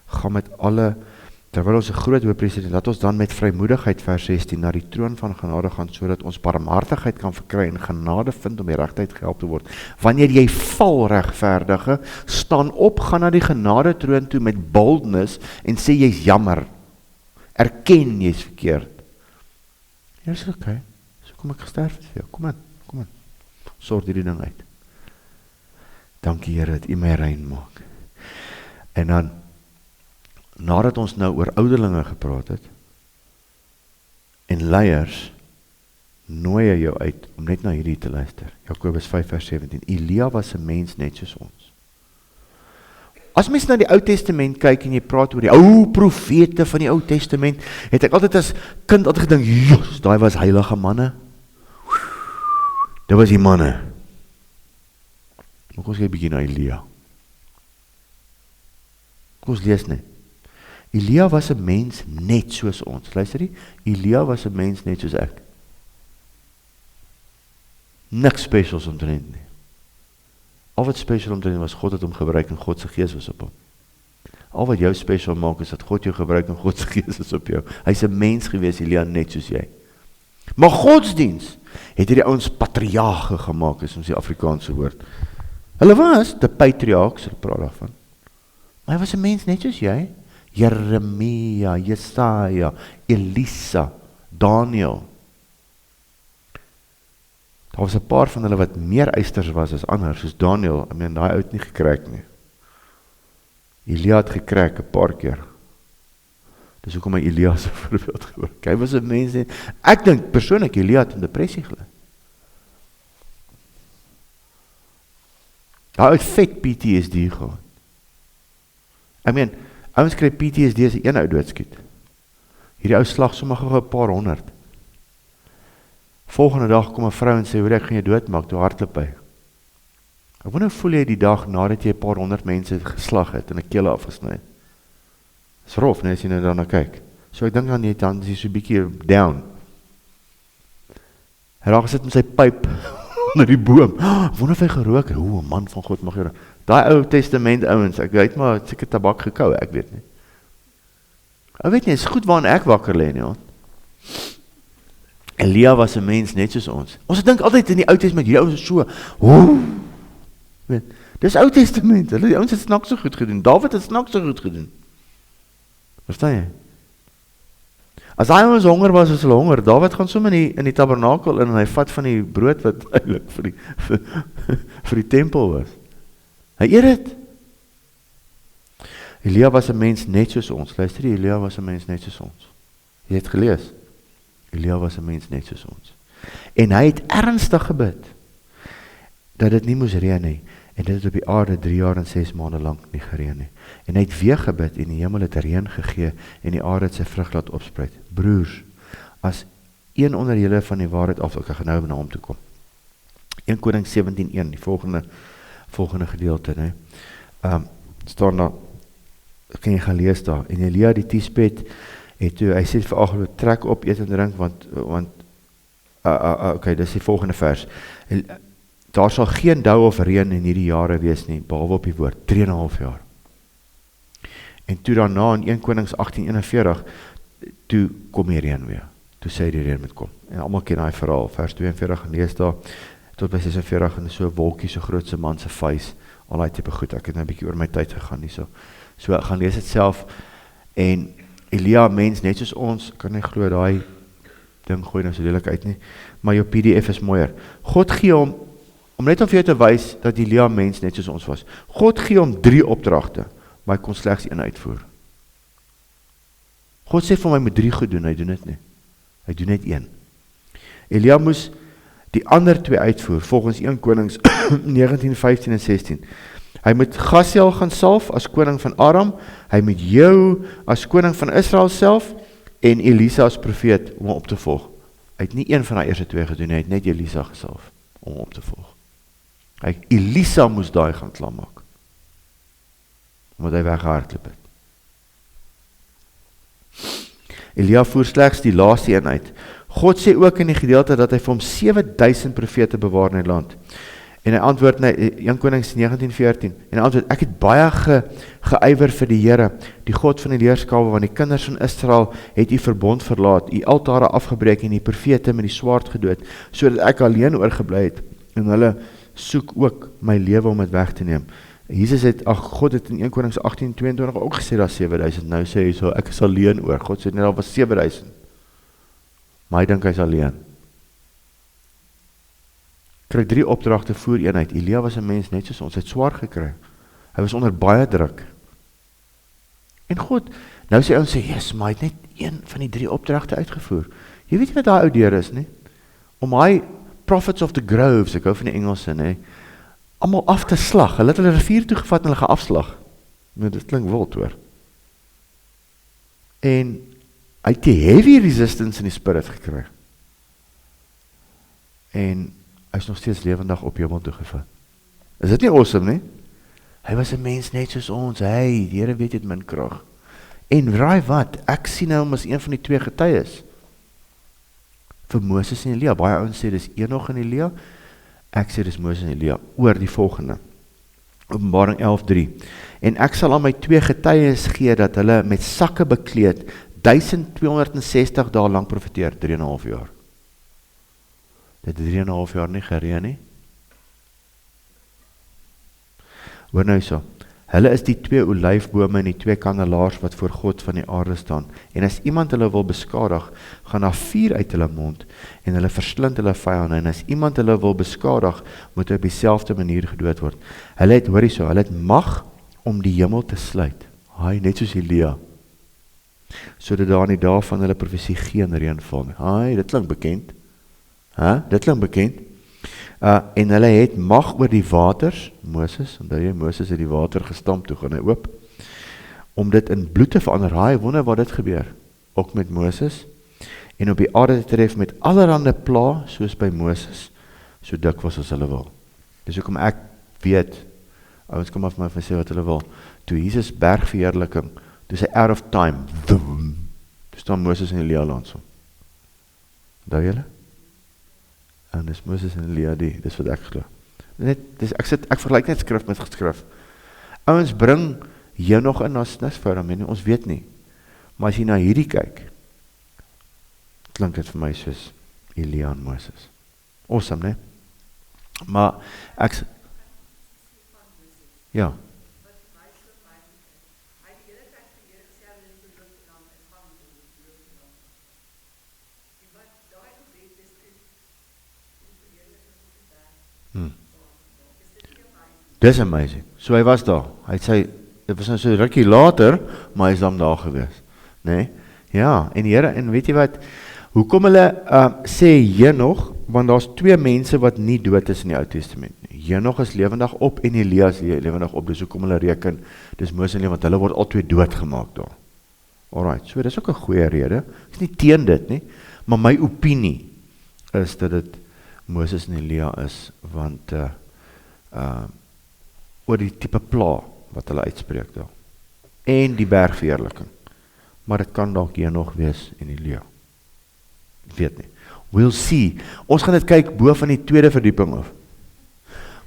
Gaan met alle, terwyl ons 'n groot hoëpriester het, laat ons dan met vrymoedigheid, vers 16, na die troon van genade gaan, sodat ons barmhartigheid kan verkry en genade vind om die regtheid gehelp te word. Wanneer jy val, regverdige, staan op, gaan na die genade troon toe met boldness en sê jy's jammer. Erken jy's verkeerd. Ja, is oké. So kom ek gesterf het vir jou. Kom in. Sort hierdie ding uit. Dankie Here dat U my rein maak. En dan, nadat ons nou oor ouderlinge gepraat het, en leiers, nooi hy jou uit om net na hierdie te luister. Jakobus 5 vers 17. Elia was 'n mens net soos ons. As mens na die Ou Testament kyk en jy praat oor die ou profete van die Ou Testament, het ek altyd as kind altyd gedink, "Jos, daai was heilige manne." Dit was die manne. Maar kom ons kyk bietjie na Elia. Kom ons lees net. Elia was 'n mens net soos ons. Luister jy? Elia was 'n mens net soos ek. Niks specials omtrent nie. Al wat special omtrent was, God het hom gebruik en God se gees was op hom. Al wat jou special maak is dat God jou gebruik en God se gees is op jou. Hy's 'n mens gewees, Elia, net soos jy. Maar godsdiens het hierdie ouens patriarge gemaak, is ons die Afrikaanse woord. Hulle was die patriarchs, hulle praat daarvan. Maar hy was 'n mens net soos jy. Jeremia, Jesaja, Elisa, Daniel. Daar was 'n paar van hulle wat meer eisters was as ander, soos Daniel, daai ou het nie gekrek nie. Elia het gekrek 'n paar keer. Dis hoekom hy Elia as 'n voorbeeld gebruik. Hy was 'n mens, ek dink persoonlik Elia het in depressie gelê. Daai het vet PTSD gehad. Ouens kry PTSD as een ou doodskiet. Hierdie ou slag sommer gou 'n paar honderd. Volgende dag kom 'n vrou en sê, hoor ek gaan jou doodmaak, toe hardloop hy. Ek wonder voel jy die dag nadat jy 'n paar honderd mense geslag het en 'n kele afgesny het. Dis rof, as jy nou daarna kyk. So ek dink aan jy dan is jy so 'n bietjie down. Hy raak gesit met sy pyp onder die boom. Wonder of hy gerook het. O, man van God mag jy. Daai Ou Testament ouens, ek weet maar seker tabak gekou, ek weet nie. Ek weet nie, is goed waarin ek wakker lê nie. Elia was 'n mens net soos ons. Ons dink altyd in die Ou Testament, hierdie ouens is so, weet, dis Ou Testament, hulle die ouens het snaaks so goed gedoen. Dawid het snaaks so goed gedoen. Verstaan jy? As hy ons honger was, as hulle honger, Dawid gaan sommer in die tabernakel in en hy vat van die brood wat eintlik vir die tempel was. Hy eet dit. Elia was 'n mens net soos ons. Luister, Elia was 'n mens net soos ons. Jy het gelees. Elia was 'n mens net soos ons. En hy het ernstig gebid dat dit nie moes reën nie. En dit het op die aarde 3 jaar en 6 maande lank nie gereën nie. En hy het weer gebid en die hemel het reën gegee en die aarde het sy vrug laat opspruit. Broers, as een onder julle van die waarheid af, ek gaan nou na hom toe kom. 1 Konings 17:1, die volgende gedeelte, nee. Staan daar, kan jy gaan lees daar. En Elia die Tispet het toe, hy sê vir Agab, trek op, eet en drink, want okay, dis die volgende vers. Daar sal geen dou of reën in hierdie jare wees nie, behalwe op die woord, 3,5 jaar. En toe daarna in 1 Konings 18:41, toe kom die reën weer. Toe sê die reën moet kom. En almal ken daai verhaal, vers 42, en lees daar, tot by 46, en so 'n wolkie, so groot so man se vuis, al daai tipe goed, ek het nou 'n bietjie oor my tyd gegaan hierso. So ek gaan lees dit self, en Elia, mens net soos ons, kan nie glo daai ding gooi nou so lelik uit nie, maar jou PDF is mooier. God gee hom, om net om vir jou te wys, dat Elia mens net soos ons was. God gee hom 3 opdragte, maar hy kon slegs 1 uitvoer. God sê vir my moet 3 goed doen, hy doen dit nie. Hy doen net 1. Elia moes die ander 2 uitvoer, volgens 1 Konings 19, 15 en 16. Hy moet Hazael gaan salf as koning van Aram, hy moet Jehu as koning van Israel self, en Elisa as profeet om op te volg. Hy het nie een van die eerste 2 gedoen, hy het net Elisa gesalf om op te volg. Elisa moes daai gaan klaarmaak, omdat hy weggehardloop het. Elia voer slegs die laaste een uit. God sê ook in die gedeelte dat hy vir hom 7000 profete bewaar in die land. En hy antwoord na 1 Konings 19:14. En hy antwoord, ek het baie geëiwer vir die Here, die God van die leerskawe, want die kinders van Israel het u verbond verlaat, u altare afgebreek en die profete met die swaard gedood, sodat ek alleen oorgebly het. En hulle soek ook my lewe om dit weg te neem. God het in 1 Konings 18:22 ook gesê daar 7000, nou sê hy so, ek is alleen oor. God sê net daar was 7000. Maar hy dink hy is alleen. Kry 3 opdragte voor een uit. Elia was 'n mens net soos ons, hy het swaar gekry. Hy was onder baie druk. En God, nou sê ons sê, yes, maar hy het net 1 van die 3 opdragte uitgevoer. Jy weet nie wat daai ou deur is nie? Om hy prophets of the groves, ek hou van die Engelse, nee, almal af te slag. Hulle het hulle rivier toegevat en hulle geafslag. Nou, dit klink wild hoor. En hy het die heavy resistance in die spirit gekry. En hy is nog steeds lewendig op hemel toegevat. Is dit nie awesome nie? Hy was 'n mens net soos ons. Die Here weet jy het min krag. En raai wat? Ek sien hom as een van die 2 getuies. Vir Moses en Elia. Baie ouens sê dis Enoch en Elia. Ek sê dis Moses en Elia. Oor die volgende. Openbaring 11:3. En ek sal aan my 2 getuies gee dat hulle met sakke bekleed 1260 dae lank profeteer, 3,5 jaar. Dit 3,5 jaar nie gereën nie. Hoor nou so, hulle is die 2 olyfbome en die 2 kandelaars wat voor God van die aarde staan. En as iemand hulle wil beskadig, gaan daar vuur uit hulle mond en hulle verslind hulle vyande. En as iemand hulle wil beskadig, moet hy op dieselfde manier gedood word. Hulle het, hoor hierso, hulle het mag om die hemel te sluit. Net soos Elia. Sodat daar in die dae van hulle profesie geen reën val nie. Dit klink bekend. Dit klink bekend. En hulle het mag oor die waters, Moses, onthou jy, Moses het die water gestamp, toe gaan hy oop, om dit in bloed te verander. Wonder wat dit gebeur, ook met Moses, en op die aarde te tref met allerhande pla, soos by Moses, so dikwels as hulle wil. Dis hoekom ek weet, ouens kom af my van sê wat hulle wil, toe Jesus bergverheerliking, toe sy out of time, toe staan Moses en Elia langs hom. Onthou julle? En dis Moses en Elia dis wat ek glo. Ek vergelyk net skrif met geskrif. Ouens bring jou nog in as fout, ons weet nie. Maar as jy na hierdie kyk, klink dit vir my soos Elia en Moses. Awesome, né? Maar ja. Dis amazing. So hy was daar. Hy het dit was nou so rukkie later, maar hy is dan daar gewees. Nee? Ja, en Here, en weet jy wat, hoekom hulle sê Henog, want daar's 2 mense wat nie dood is in die Ou Testament nie. Henog is lewendig op en Elia is lewendig op, dis hoekom hulle reken, dis Moses en Elia, want hulle word al 2 doodgemaak daar. Alright, so dis ook 'n goeie rede. Ek is nie teen dit nie, maar my opinie is dat dit Moses en Elia is, want oor die tipe pla wat hulle uitspreek daar. En die bergverheerliking. Maar dit kan dalk Henog wees en Elia. Weet nie. We'll see. Ons gaan dit kyk bo van die 2de verdieping af.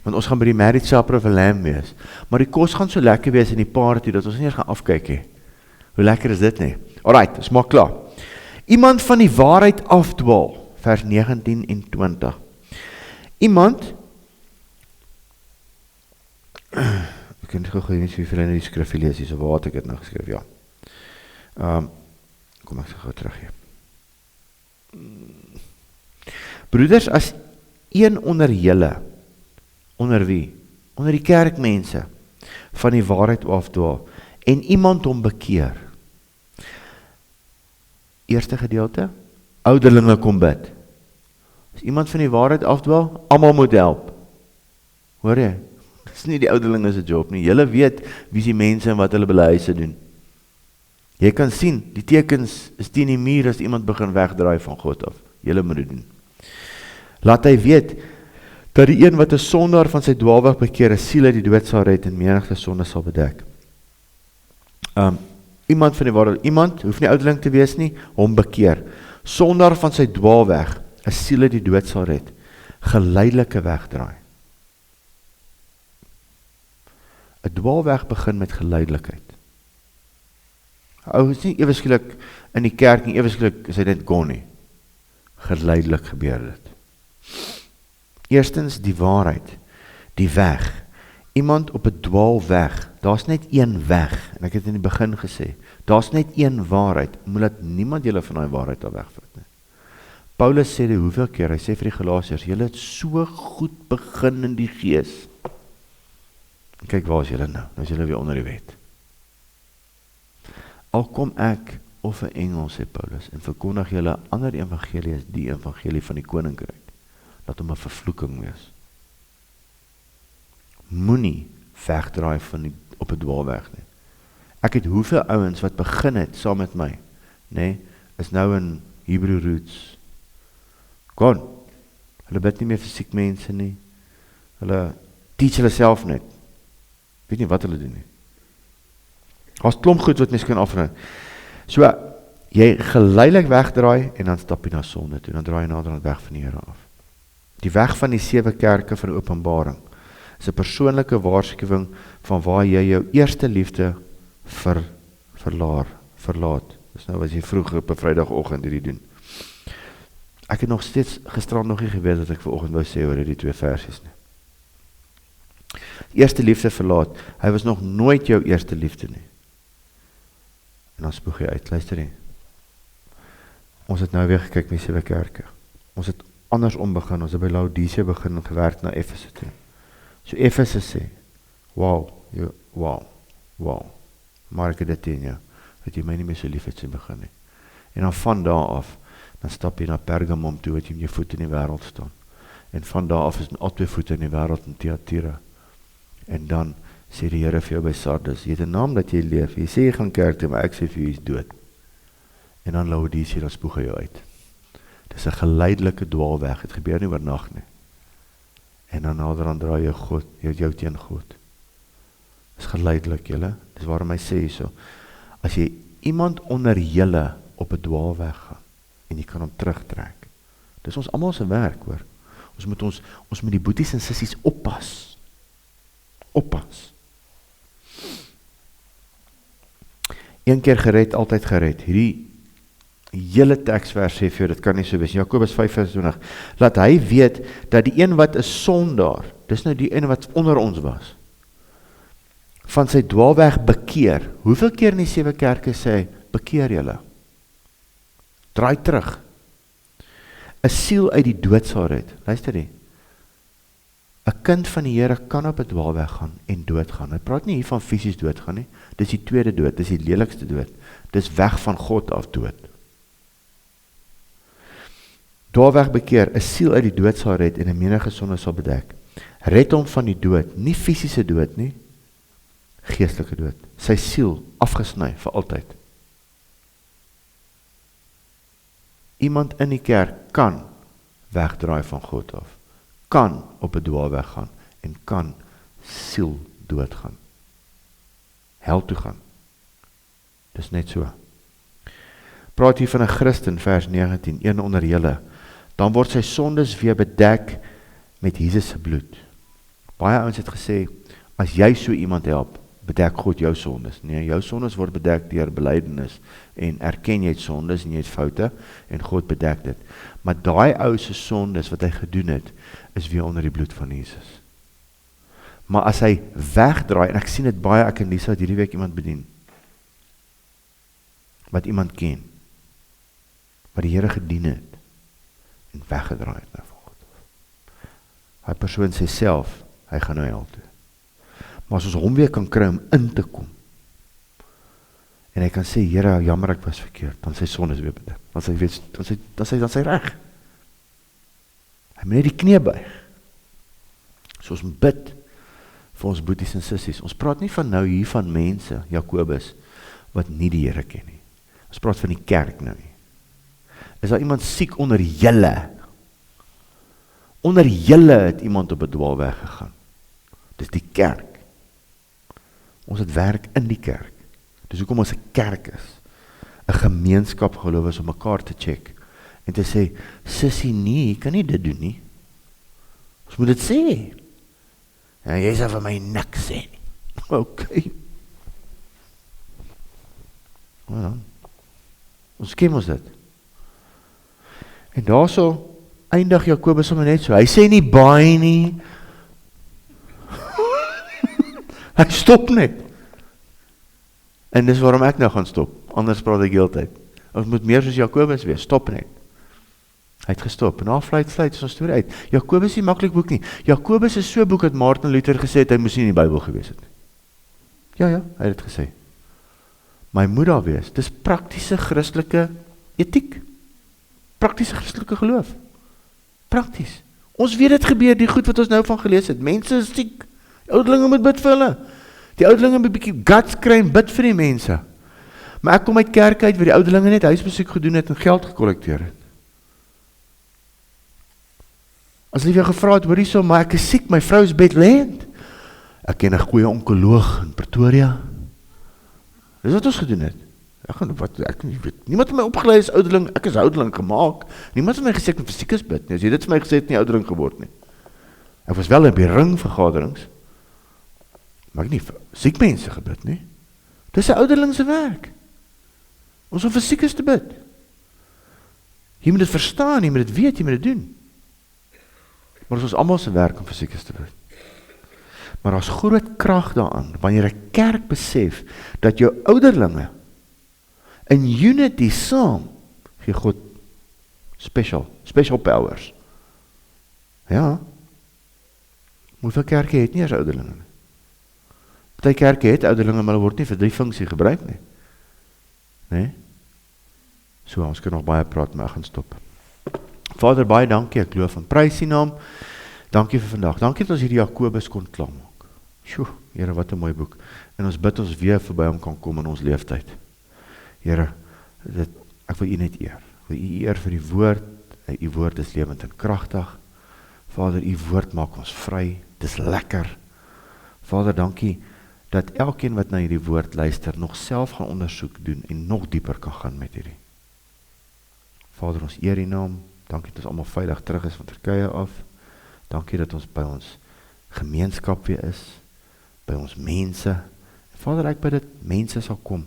Want ons gaan by die marriage supper of a lamb wees. Maar die kos gaan so lekker wees in die party, dat ons nie eens gaan afkyk nie. Hoe lekker is dit nie? Alright, is maar klaar. Iemand van die waarheid afdwaal, vers 19 en 20. Iemand, ek kan gou nie so veel in die skrif lees, so waar het ek dit nou geskryf, ja. Kom ek gou terug hier. Broeders, as een onder julle, onder wie? Onder die kerkmense, van die waarheid afdwaal, en iemand hom bekeer. Eerste gedeelte, ouderlinge kom bid. As iemand van die waarheid afdwaal, almal moet help. Hoor jy? Dit is nie die ouderlinge se job nie. Julle weet wie is die mense en wat hulle belyse doen. Jy kan sien, die tekens is teen die muur as iemand begin wegdraai van God af. Julle moet dit doen. Laat hy weet, dat die een wat 'n sondaar van sy dwaalweg bekeer, 'n siel uit die dood sal red en menigte sonde sal bedek. Iemand van die waarheid, iemand, hoef nie ouderling te wees nie, hom bekeer. Sondaar van sy dwaalweg, 'n siel uit die dood sal red, geleidelike wegdraai. 'n Dwaalweg begin met geleidelikheid. Ou is nie ewe skielik in die kerk nie, ewe skielik is hy net gone nie. Geleidelik gebeur dit. Eerstens die waarheid, die weg. Iemand op 'n dwaalweg, daar's net een weg, en ek het in die begin gesê, daar's net een waarheid, moet dat niemand julle van daai waarheid af wegvat nie. Paulus sê dit hoeveel keer, hy sê vir die Galasiërs, julle het so goed begin in die gees. En kyk, waar is julle nou? Nou is julle weer onder die wet. Al kom ek, of 'n engel, sê Paulus, en verkondig julle ander evangelie as die evangelie van die koninkryk, laat hom 'n vervloeking wees. Moenie wegdraai op 'n dwaalweg nie. Ek het hoeveel ouens wat begin het saam met my, nee, is nou in Hebrew roots. Kon. Hulle bid nie meer vir siek mense nie. Hulle teach hulle self net. Weet nie wat hulle doen nie. Daar's klomp goed wat mens kan afneem. So, jy geleidelik wegdraai en dan stap jy na sonde toe, dan draai jy naderhand weg van die Here af. Die weg van die 7 kerke van die Openbaring is 'n persoonlike waarskuwing van waar jy jou eerste liefde verlaat. Dis nou as jy vroeg op 'n Vrydagoggend hierdie doen. Ek het nog steeds gisterand nog nie geweet wat ek vanoggend wou sê oor hierdie 2 versies nie. Eerste liefde verlaat. Hy was nog nooit jou eerste liefde nie. En dan spoeg jy uit, luister nie. Ons het nou weer gekyk met 7 kerke. Ons het andersom begin, ons het by Laodicea begin en gewerk na Efese toe. So Efese sê, wow, maar ek het dit teen jou, dat jy my nie meer so lief het sien begin nie. En dan van daar af, dan stap jy na Pergamum toe, wat jy met jou voet in die wêreld staan. En van daar af is al 2 voete in die wêreld in Thyatira. En dan sê die Here vir jou by Sardis, jy het 'n naam dat jy leef, jy sê jy gaan kerk toe, maar ek sê vir jou, jy is dood. En dan Laodicea, dan spoeg hy jou uit. Dit is 'n geleidelike dwaalweg, het gebeur nie oornag nie. En dan naderhand draai jy jou teen God. Dit is geleidelik, julle. Dis waarom hy sê so. As jy iemand onder julle op 'n dwaalweg gaan, en jy kan hom terugtrek. Dis ons almal se werk, hoor. Ons moet die boeties en sissies oppas. Oppas. Een keer gered, altyd gered. Hierdie hele teksvers sê vir jou, dit kan nie so wees. Jakobus 5:20. Laat hy weet dat die een wat 'n sondaar, dis nou die een wat onder ons was, van sy dwaalweg bekeer. Hoeveel keer in die 7 kerke sê hy, bekeer julle? Draai terug. 'n siel uit die dood sal red. Luister nie. 'n kind van die Here kan op 'n dwaalweg gaan en doodgaan. Hy praat nie hier van fisies doodgaan nie. Dis die tweede dood, dis die lelikste dood. Dis weg van God af dood. Dwaalweg bekeer, 'n siel uit die dood sal red en 'n menige sonde sal bedek. Red hom van die dood, nie fisiese dood nie, geestelike dood. Sy siel afgesny vir altyd. Iemand in die kerk kan wegdraai van God af, kan op 'n dwaalweg gaan en kan siel doodgaan. Hel toe gaan. Dis net so. Praat hier van 'n Christen, vers 19, een onder julle, dan word sy sondes weer bedek met Jesus se bloed. Baie ouens het gesê, as jy so iemand help, bedek God jou sondes. Nee, jou sondes word bedek deur belydenis en erken jy het sondes en jy het foute en God bedek dit. Maar daai ou se sondes wat hy gedoen het, is weer onder die bloed van Jesus. Maar as hy wegdraai, en ek sien dit baie, ek en Lisa het hierdie week iemand bedien, wat iemand ken, wat die Here gedien het, en weggedraai het nou van God. Hy persoon sê self, hy gaan nou hel toe. Maar as ons hom weer kan kry om in te kom, en hy kan sê, Here, jammer ek was verkeerd, dan sy sondes weer bedek, dan sy reg. Hy moet net die knie buig. So ons moet bid vir ons boeties en sissies. Ons praat nie van nou hier van mense, Jakobus, wat nie die Here ken nie. Ons praat van die kerk nou nie. Is daar iemand siek onder julle? Onder julle het iemand op 'n dwaalweg gegaan. Dis die kerk. Ons het werk in die kerk. Dis hoekom ons 'n kerk is. 'n gemeenskap gelowiges om mekaar te check. En te sê, sissie nee, jy kan nie dit doen nie. Ons moet dit sê. Ja, jy sê vir my niks sê nie. Okay. Nou, ons ken ons dit. En daarso eindig Jakobus sommer net so. Hy sê nie baie nie. Hy stop net. En dis waarom ek nou gaan stop. Anders praat ek heeltyd. Ons moet meer soos Jakobus wees. Stop net. Hy het gestop. En na sluit is ons storie uit. Jakobus is nie maklik boek nie. Jakobus is so 'n boek dat Martin Luther gesê het, hy moes nie in die Bybel gewees het. Ja, hy het dit gesê. Maar hy moet daar wees. Dis praktiese Christelike etiek. Praktiese Christelike geloof. Prakties. Ons weet dit gebeur, die goed wat ons nou van gelees het. Mense is siek. Die ouderlinge moet bid vir hulle. Die ouderlinge moet 'n bietjie guts kry en bid vir die mense. Maar ek kom uit kerk uit waar die ouderlinge net huisbesoek gedoen het en geld gekollekteer het. As hulle weer gevra het, hoor hierso, maar ek is siek, my vrou is bedlêend. Ek ken 'n goeie onkoloog in Pretoria. Dis wat ons gedoen het. Ek weet, niemand het my opgelei as ouderling, ek is ouderling gemaak. Niemand het my gesê ek moet vir siekes bid nie. As jy dit vir my gesê het, nie ouderling geword nie. Ek was wel in die ringvergaderings, maar ek nie vir siek mense gebid nie. Dis 'n ouderling se werk. Ons om vir siekes te bid. Jy moet dit verstaan, jy moet dit weet, jy moet dit doen. Maar dit is ons almal se werk om vir siekes te bid. Maar daar's groot krag daaraan, wanneer 'n kerk besef, dat jou ouderlinge in unity saam, gee God special powers. Ja, hoeveel kerke het nie as ouderlinge? Party kerke het ouderlinge, maar hulle word nie vir die funksie gebruik nie. Nee? So, ons kan nog baie praat, maar ek gaan stop. Vader, baie dankie, ek loof en prys die naam. Dankie vir vandag. Dankie dat ons hierdie Jakobus kon klaarmaak. Sjoe, Here, wat 'n mooi boek. En ons bid ons weer verby hom kan kom in ons leeftyd. Here, ek wil U net eer. Ek wil U eer vir die woord. U woord is lewend en kragtig. Vader, U woord maak ons vry. Dis lekker. Vader, dankie dat elkeen wat na hierdie woord luister, nog self gaan ondersoek doen en nog dieper kan gaan met hierdie. Vader, ons eer U naam. Dankie dat ons almal veilig terug is van Turkye af. Dankie dat ons by ons gemeenskap weer is, by ons mense. Vader, ek bid dat mense sal kom,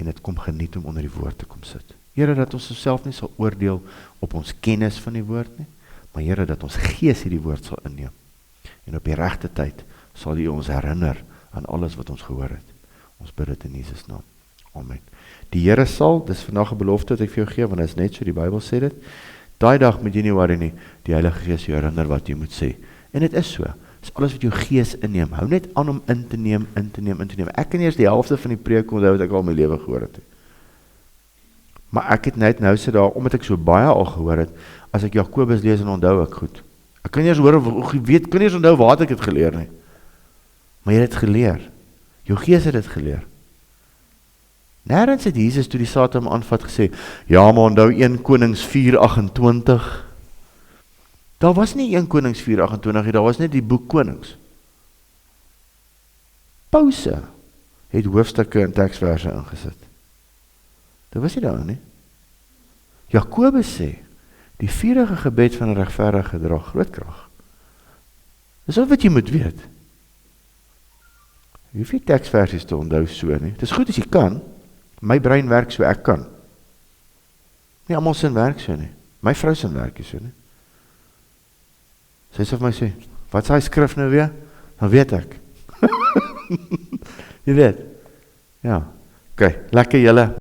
en dit kom geniet om onder die woord te kom sit. Here, dat ons onsself nie sal oordeel op ons kennis van die woord nie, maar Here, dat ons gees hierdie woord sal inneem. En op die regte tyd sal U ons herinner aan alles wat ons gehoor het. Ons bid dit in Jesus naam. Amen. Die Here sal, dis vandag 'n belofte wat ek vir jou gee, want dit is net so, die Bybel sê dit, daai dag moet jy nie worry nie, die Heilige Gees jou herinner wat jy moet sê. En dit is so, dis alles wat jou gees inneem, hou net aan om in te neem. Ek kan eers die helfte van die preek onthou wat ek al in my lewe gehoor het. Maar ek het net nou sê daar, omdat ek so baie al gehoor het, as ek Jakobus lees en onthou ek goed. Ek kan nie eens hoor, kan nie eens onthou waar ek het geleer nie. Maar jy het het geleer. Jou gees het het geleer. Nêrens het Jesus toe die Satan hom aanvat gesê, ja, maar onthou 1 Konings 4:28. Daar was nie 1 Konings 4:28 nie, daar was net die boek Konings. Pause het hoofstukke en teksverse ingesit. Dit was nie daar nie. Jakobus sê, die vurige gebed van 'n regverdige dra groot krag. Dis al wat jy moet weet. Jy hoef nie teksversies te onthou so nie. Dit is goed as jy kan. My brein werk so ek kan. Nie almal sin werk so nie. My vrou sin werk so nie. Sy sê vir my sê, wat is hy skrif nou weer? Dan weet ek. Jy weet. Ja. Okay, lekker julle.